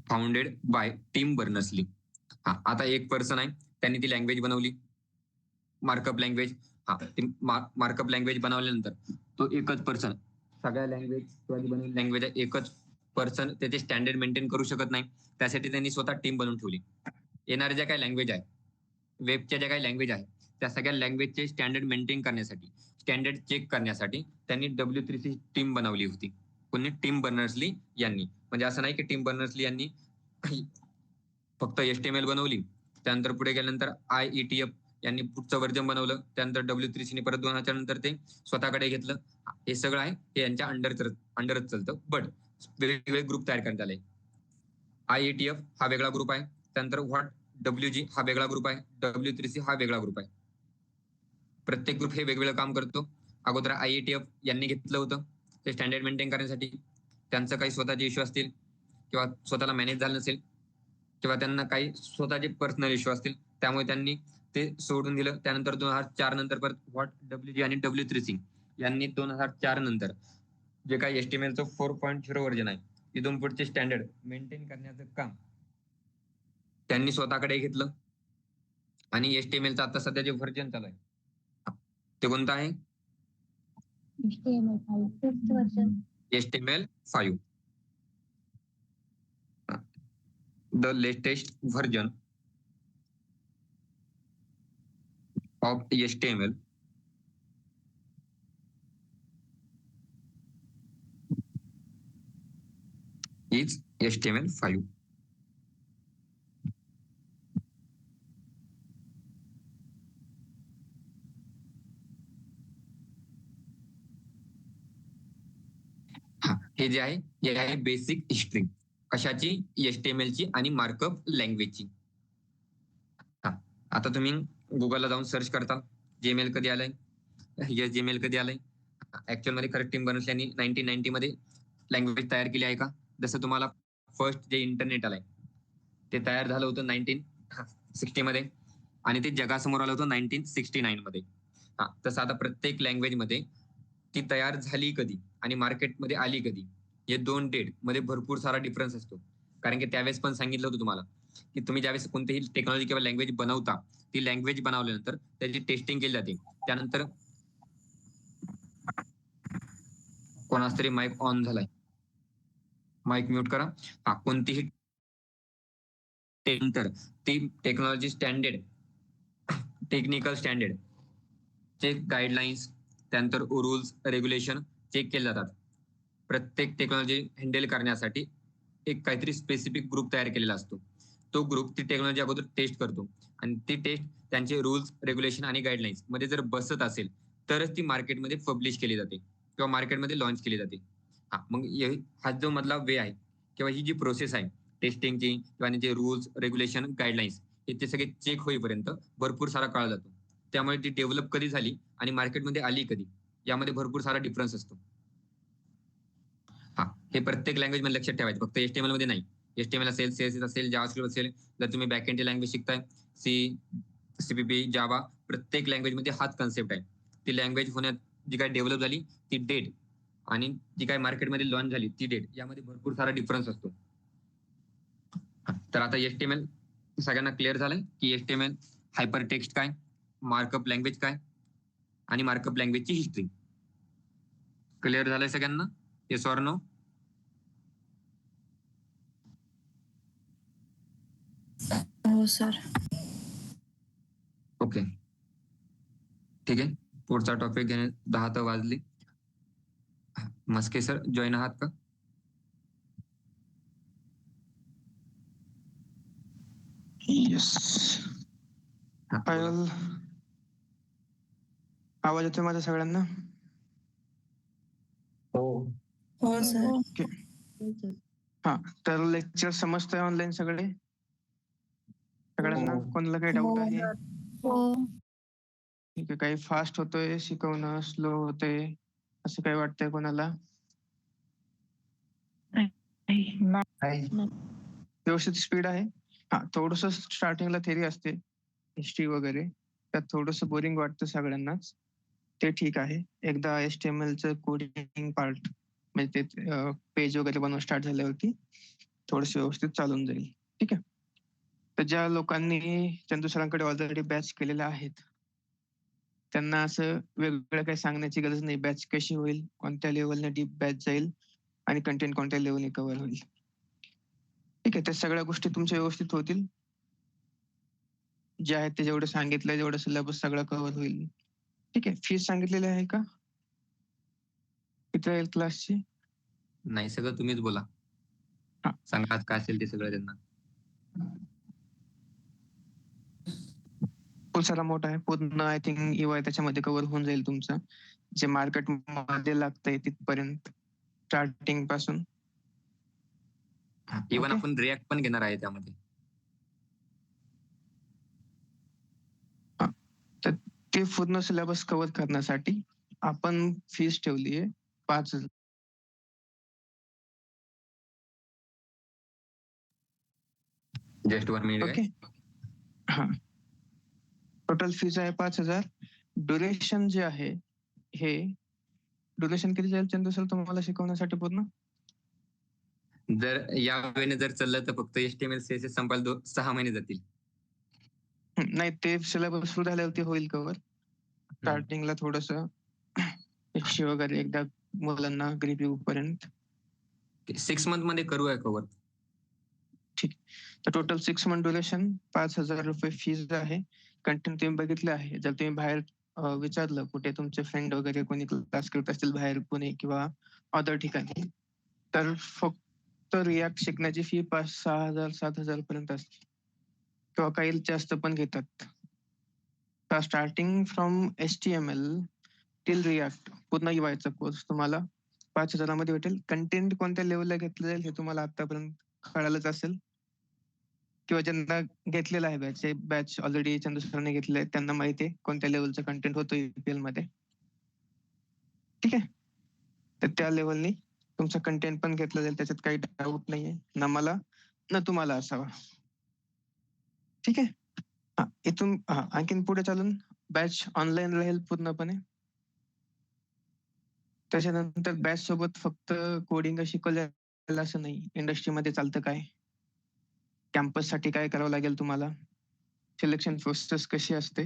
फाउंडेड बाय टीम बर्नर्स-ली. आता एक पर्सन आहे, त्यांनी ती लँग्वेज बनवली, मार्कअप लँग्वेज. मार्कअप लँग्वेज बनवल्यानंतर तो एकच पर्सन सगळ्या लँग्वेज किंवा जी बनवलेली लँग्वेज आहे एकच पर्सन त्याचे स्टँडर्ड मेंटेन करू शकत नाही. त्यासाठी त्यांनी स्वतः टीम बनवून ठेवली. येणाऱ्या ज्या काही लँग्वेज आहे, वेबच्या ज्या काही लँग्वेज आहे, त्या सगळ्या लँग्वेजचे स्टँडर्ड मेंटेन करण्यासाठी, स्टँडर्ड चेक करण्यासाठी त्यांनी W3C टीम बनवली होती. कोणी? टीम बर्नर्स-ली यांनी. म्हणजे असं नाही की टीम बर्नर्स-ली यांनी फक्त HTML बनवली, त्यानंतर पुढे गेल्यानंतर IETF यांनी पुढचं व्हर्जन बनवलं, त्यानंतर W3C ने परत 2000 नंतर ते स्वतःकडे घेतलं. हे सगळं आहे हे यांच्या अंडरच चालतं. बट वेगवेगळे ग्रुप तयार करण्यात आले. IETF हा वेगळा ग्रुप आहे, त्यानंतर व्हॉट WG हा वेगळा ग्रुप आहे, W3C हा वेगळा ग्रुप आहे. प्रत्येक ग्रुप हे वेगवेगळं काम करतो. अगोदर IETF यांनी घेतलं होतं ते स्टँडर्ड मेंटेन करण्यासाठी. त्यांचं काही स्वतःचे इश्यू असतील किंवा स्वतःला मॅनेज झालं नसेल किंवा त्यांना काही स्वतःचे पर्सनल इश्यू असतील, त्यामुळे त्यांनी ते सोडून दिलं. त्यानंतर 2004 नंतर परत व्हॉट WG आणि W3C यांनी 2004 नंतर जे काही HTML 4.0 व्हर्जन आहे, इथून पुढचे स्टँडर्ड मेंटेन करण्याचं काम त्यांनी स्वतःकडे घेतलं. आणि HTML आता सध्या जे व्हर्जन चालू आहे ते कोणतं आहे? HTML5 fifth version. HTML5, the latest version of HTML is HTML5. हे जे आहे हे आहे बेसिक हिस्ट्री कशाची? HTML ची आणि मार्कअप लँग्वेजची. आता तुम्ही गुगलला जाऊन सर्च करता JML कधी आलंय, JML कधी आलंय. ऍक्च्युअल मध्ये खरं टीम बर्नर्स यांनी 1990 मध्ये लँग्वेज तयार केली आहे का? जसं तुम्हाला फर्स्ट जे इंटरनेट आलंय ते तयार झालं होतं 1960 मध्ये आणि ते जगासमोर आलं होतं 1969 मध्ये. तसं आता प्रत्येक लँग्वेज मध्ये ती तयार झाली कधी आणि मार्केटमध्ये आली कधी, हे दोन डेट मध्ये भरपूर सारा डिफरन्स असतो. कारण की त्यावेळेस पण सांगितलं होतं तुम्हाला की तुम्ही ज्यावेळेस कोणतीही टेक्नॉलॉजी किंवा लँग्वेज बनवता, ती लँग्वेज बनवल्यानंतर त्याची टेस्टिंग केली जाते. त्यानंतर कोणाच तरी माईक ऑन झालाय, माईक म्यूट करा. कोणतीही नंतर ती टेक्नॉलॉजी स्टँडर्ड, टेक्निकल स्टँडर्ड चे गाईडलाईन्स त्यानंतर रूल्स रेग्युलेशन चेक केले जातात. प्रत्येक टेक्नॉलॉजी हँडल करण्यासाठी एक काहीतरी स्पेसिफिक ग्रुप तयार केलेला असतो. तो ग्रुप ती टेक्नॉलॉजी अगोदर टेस्ट करतो आणि ती टेस्ट त्यांचे रूल्स रेग्युलेशन आणि गाईडलाईन्स मध्ये जर बसत असेल तरच ती मार्केटमध्ये पब्लिश केली जाते किंवा मार्केटमध्ये लॉन्च केली जाते. मग हा जो मधला वे आहे किंवा ही जी प्रोसेस आहे टेस्टिंगची किंवा जे रूल्स रेग्युलेशन गाईडलाईन्स हे ते सगळे चेक होईपर्यंत भरपूर सारा काळ जातो. त्यामुळे ती डेव्हलप कधी झाली आणि मार्केटमध्ये आली कधी यामध्ये भरपूर सारा डिफरन्स असतो. हे प्रत्येक लँग्वेज मध्ये लक्षात ठेवायचं, फक्त HTML मध्ये नाही. HTML असेल, CSS असेल, जावास्क्रिप्ट असेल, जर तुम्ही बॅकएंड लँग्वेज शिकताय, CPP, जावा, प्रत्येक लँग्वेज मध्ये हाच कन्सेप्ट आहे. ती लँग्वेज होण्यात जी काय डेव्हलप झाली ती डेट आणि जी काय मार्केटमध्ये लॉन्च झाली ती डेट यामध्ये भरपूर सारा डिफरन्स असतो. तर आता HTML सगळ्यांना क्लिअर झालंय की HTML हायपर टेक्स्ट काय, मार्कअप लँग्वेज काय आणि मार्कअप लँग्वेजची हिस्ट्री क्लिअर झालंय सगळ्यांना? Yes or no? हो सर. ओके, ठीक आहे. पुढचा टॉपिक घेणे 10 तर वाजली. मस्के सर जॉईन आहात का? येस. पायल, आवाज येतोय माझा सगळ्यांना? हो सर. ओके. हा, तर लेक्चर समजतंय ऑनलाईन सगळे सगळ्यांना? कोणाला काही डाऊट आहे? हो. ठीक आहे. काही फास्ट होतोय शिकवणं, स्लो होतंय असं काही वाटतंय कोणाला? व्यवस्थित स्पीड आहे? हा, थोडस स्टार्टिंगला थेरी असते हिस्ट्री वगैरे, त्यात थोडस बोरिंग वाटतं सगळ्यांनाच. ते ठीक आहे. एकदा HTMLचं कोडिंग पार्ट म्हणजे ते पेज वगैरे बनवून स्टार्ट झाल्यावरती थोडस व्यवस्थित चालून जाईल. ठीक आहे. तर ज्या लोकांनी चंदू सरांकडे ऑलरेडी बॅच केलेल्या आहेत त्यांना असं वेगवेगळं काही सांगण्याची गरज नाही. बॅच कशी होईल, कोणत्या लेवलने डीप बॅच जाईल आणि कंटेंट कोणत्या लेवलने कव्हर होईल. ठीक आहे. त्या सगळ्या गोष्टी तुमच्या व्यवस्थित होतील. जे आहे ते जेवढं सांगितलं जेवढं सिलेबस सगळं कव्हर होईल. ठीक आहे. फीस सांगितलेली आहे का किती राहील क्लासची? नाही, सगळं तुम्हीच बोला. सांगा आज काय असेल ते सगळं त्यांना. खूप सारा मोठा आहे. पूर्ण आय थिंक EY त्याच्यामध्ये कव्हर होऊन जाईल तुमचं. जे मार्केट मध्ये लागतंय तिथपर्यंत स्टार्टिंग पासून. इव्हन आपण रिॲक्ट पण घेणार आहे त्यामध्ये. तर ते पूर्ण सिलेबस कव्हर करण्यासाठी आपण फीस ठेवली आहे 5,000. Just 1 minute. ओके. हा, टोटल फीस आहे 5,000. ड्युरेशन जे आहे हे ड्युरेशन किती जाईल चंदू सर तुम्हाला शिकवण्यासाठी पूर्ण? जर या वेळेने जर चाललं तर फक्त HTML CSS संपायला 6 महिने जातील. नाही, ते सिलेबस सुरू झाल्यावरती होईल कव्हर. स्टार्टिंगला थोडस हिस्ट्री वगैरे एकदा मुलांना ग्रीप येऊपर्यंत 6 मंथ मध्ये करू आहे कव्हर. ठीक. तर टोटल 6 मंथ ड्युरेशन 5,000 रुपये फीज आहे. कंटेंट तुम्ही बघितलं आहे. जर तुम्ही बाहेर विचारलं कुठे तुमचे फ्रेंड वगैरे कोणी क्लास करत असतील बाहेर पुणे किंवा अदर ठिकाणी, तर फक्त रिॲक्ट शिकण्याची फी 5,000, 6,000 पर्यंत असते किंवा काही जास्त पण घेतात. Starting from HTML till react पूर्ण EYचा कोर्स तुम्हाला 5,000 मध्ये भेटेल. कंटेंट कोणत्या लेवलला घेतलं जाईल हे तुम्हाला आतापर्यंत कळालंच असेल किंवा ज्यांना घेतलेलं आहे बॅच ऑलरेडी चंदू सरांनी घेतले त्यांना माहिती आहे कोणत्या लेवलचं कंटेंट होतं EPL मध्ये. ठीक आहे. तर त्या लेवलनी तुमचं कंटेंट पण घेतलं जाईल, त्याच्यात काही डाऊट नाहीये ना मला ना तुम्हाला असावा. ठीक आहे. हा, इथून आणखीन पुढे चालून बॅच ऑनलाईन राहील पूर्णपणे. त्याच्यानंतर बॅच सोबत फक्त कोडिंग शिकवलं असं नाही, इंडस्ट्रीमध्ये चालतं काय, कॅम्पस साठी काय करावं लागेल तुम्हाला, सिलेक्शन प्रोसेस कशी असते,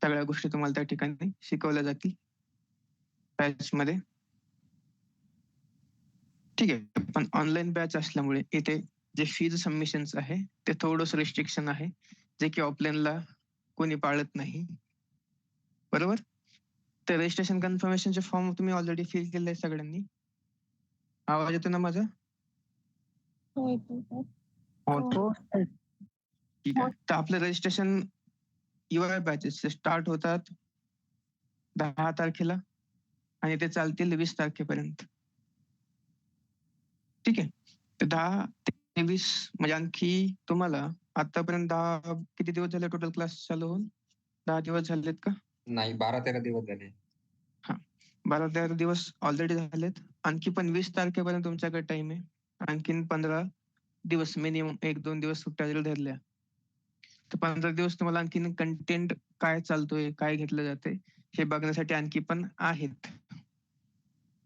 सगळ्या गोष्टी तुम्हाला त्या ठिकाणी शिकवल्या जातील बॅच मध्ये. ठीक आहे. पण ऑनलाईन बॅच असल्यामुळे इथे जे फीज सबमिशन्स आहे ते थोडंस रिस्ट्रिक्शन आहे, जे की ऑफलाईनला कोणी पाळत नाही. बरोबर? तर रजिस्ट्रेशन कन्फर्मेशनचे फॉर्म तुम्ही ऑलरेडी फिल केले सगळ्यांनी. आवाज येतो ना माझा? हो सर. ठीक आहे. तर आपलं रजिस्ट्रेशन UI बॅचेस स्टार्ट होतात 10 तारखेला आणि ते चालतील 20 तारखेपर्यंत. ठीक आहे. तर 10 ते 20 म्हणजे आणखी तुम्हाला आतापर्यंत 10 किती दिवस झाले टोटल क्लास चालू होऊन? 10 दिवस झालेत का? नाही, 12-13 दिवस झाले. 12-13 दिवस ऑलरेडी झालेत. आणखी पण 20 तारखेपर्यंत तुमच्याकडे टाइम आहे. आणखीन 15 दिवस मिनिमम 1-2 दिवस सुट्ट्या जरी धरल्या तर 15 दिवस तुम्हाला आणखीन कंटेंट काय चालतोय, काय घेतलं जाते हे बघण्यासाठी आणखी पण आहेत.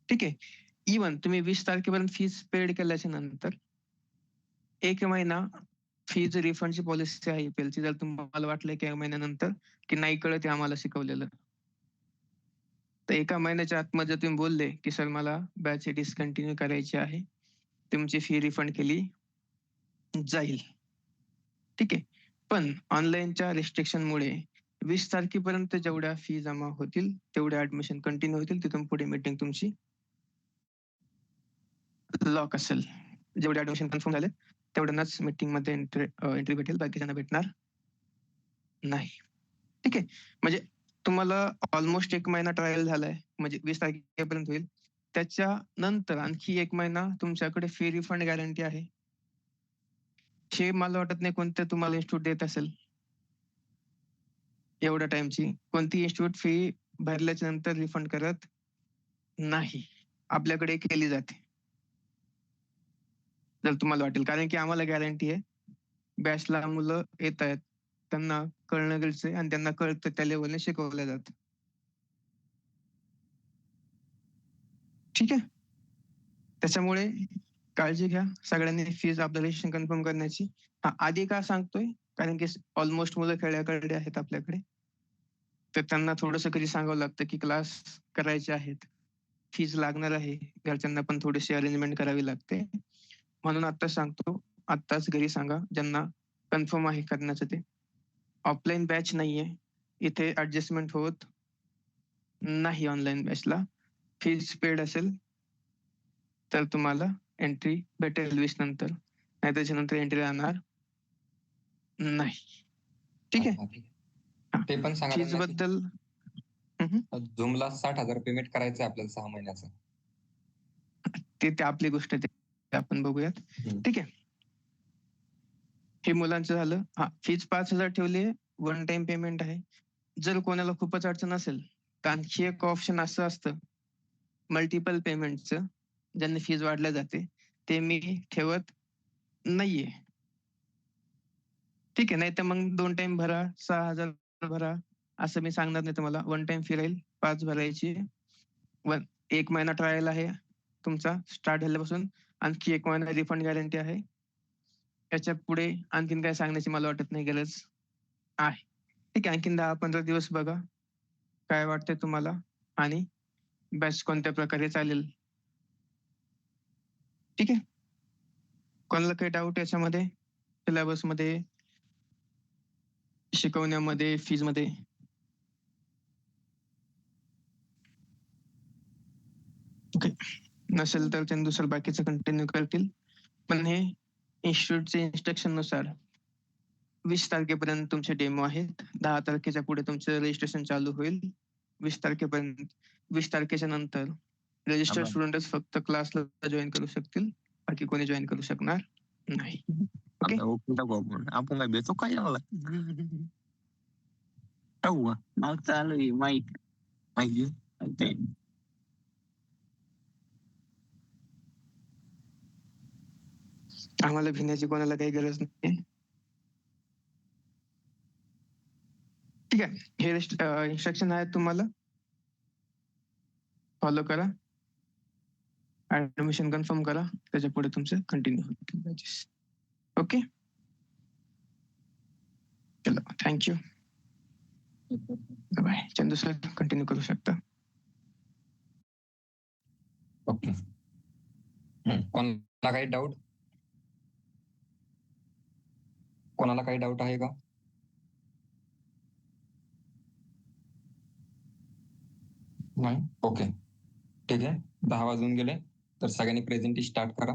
ठीक आहे. इवन तुम्ही 20 तारखेपर्यंत फीज पेड केल्याच्या नंतर 1 महिना फीज रिफंडची पॉलिसी आहे IPL जर तुम्हाला वाटलं की 1 महिन्यानंतर की नाही कळत आहे आम्हाला शिकवलेलं, तर 1 महिन्याच्या आतमध्ये तुम्ही बोलले की सर मला बॅच डिस्कंटिन्यू करायची आहे, तुमची फी रिफंड केली जाईल. ठीक आहे. पण ऑनलाईनच्या रिस्ट्रिक्शनमुळे 20 तारखेपर्यंत जेवढ्या फी जमा होतील तेवढ्या ऍडमिशन कंटिन्यू होतील. तिथून पुढे मीटिंग तुमची लॉक असेल. जेवढे ऍडमिशन कन्फर्म झाले तेवढ्यांनाच मीटिंग मध्ये एंट्री भेटेल, बाकीच्यांना भेटणार नाही. ठीक आहे. म्हणजे तुम्हाला ऑलमोस्ट 1 महिना ट्रायल झालाय, म्हणजे 20 तारखेपर्यंत होईल. त्याच्या नंतर आणखी 1 महिना तुमच्याकडे फी रिफंड गॅरंटी आहे. हे मला वाटत नाही कोणतं तुम्हाला इन्स्टिट्यूट देत असेल एवढ्या टाइमची. कोणती इन्स्टिट्यूट फी भरल्याच्या नंतर रिफंड करत नाही. आपल्याकडे केली जाते जर तुम्हाला वाटेल, कारण की आम्हाला गॅरंटी आहे बॅचला मुलं येत आहेत त्यांना कळणं गरजेचं आहे आणि त्यांना कळतं त्या लेवलने शिकवलं जातं. ठीक आहे. त्याच्यामुळे काळजी घ्या सगळ्यांनी फीज आपलं रजिस्ट्रेशन कन्फर्म करण्याची. आधी का सांगतोय, कारण की ऑलमोस्ट मुलं खेड्याकडे आहेत आपल्याकडे, तर त्यांना थोडंसं कधी सांगावं लागतं की क्लास करायचे आहेत, फीज लागणार आहे, घरच्यांना पण थोडीशी अरेंजमेंट करावी लागते. म्हणून आता सांगतो, आत्ताच घरी सांगा ज्यांना कन्फर्म आहे करण्याचं ते. ऑफलाईन बॅच नाहीये इथे, ऍडजस्टमेंट होत नाही ऑनलाईन बॅचला. फीज पेड असेल तर तुम्हाला एंट्री भेटेल 20 नंतर, नाही त्याच्यानंतर एंट्री राहणार नाही. ठीक आहे. ते पण सांगा फीज त्यांना की बद्दल झूमला 60,000 पेमेंट करायचं आपल्याला 6 महिन्याचं. ते आपली गोष्ट आहे, ते आपण बघूयात. ठीक आहे. हे मुलांचं झालं. फीज 5,000 ठेवली, 1 टाइम पेमेंट आहे. जर कोणाला खूपच अडचण असेल तर आणखी एक ऑप्शन असं असतं मल्टिपल पेमेंटचं, ज्यांनी फीज वाढल्या जाते, ते मी ठेवत नाहीये. ठीक आहे. नाही तर मग 2 टाइम भरा, 6,000 भरा, असं मी सांगणार नाही तुम्हाला. 1 टाइम फी राहील, 5 भरायची. 1 महिना ट्रायल आहे तुमचा स्टार्ट झाल्यापासून, आणखी 1 महिना रिफंड गॅरंटी आहे. त्याच्या पुढे आणखीन काय सांगण्याची मला वाटत नाही गरज आहे. ठीक आहे. आणखीन 10-15 दिवस बघा काय वाटतंय तुम्हाला आणि बॅच कोणत्या प्रकारे चालेल. ठीक आहे. कोणाला काही डाऊट याच्यामध्ये, सिलेबस मध्ये, शिकवण्यामध्ये, फीज मध्ये? ओके. नसेल तर त्यांनी दुसरं बाकीचं कंटिन्यू करतील. पण हे इन्स्टिट्यूटचे इन्स्ट्रक्शन नुसार 20 तारखेपर्यंत तुमचे डेमो आहेत. 10 तारखेच्या पुढे तुमचं रजिस्ट्रेशन चालू होईल. 20 तारखेपर्यंत. 20 तारखेच्या नंतर रजिस्टर्ड स्टुडंटच फक्त क्लासला जॉईन करू शकतील, बाकी कोणी जॉईन करू शकणार नाही. ओके. आपण काय भेटतो काय याला मग चालू आहे माहिती. आम्हाला भिण्याची कोणाला काही गरज नाही. ठीक आहे. हे इन्स्ट्रक्शन आहेत तुम्हाला, फॉलो करा, ऍडमिशन कन्फर्म करा, त्याच्या पुढे तुमचं कंटिन्यू होतील बॅचेस. ओके. चलो, thank you, bye. Chandu sir continue करू शकता. ओके. कोणाला काही डाऊट? कोणाला काही डाऊट आहे का? नाही ओके ठीक आहे 10 वाजून गेले तर सगळ्यांनी प्रेझेंटी स्टार्ट करा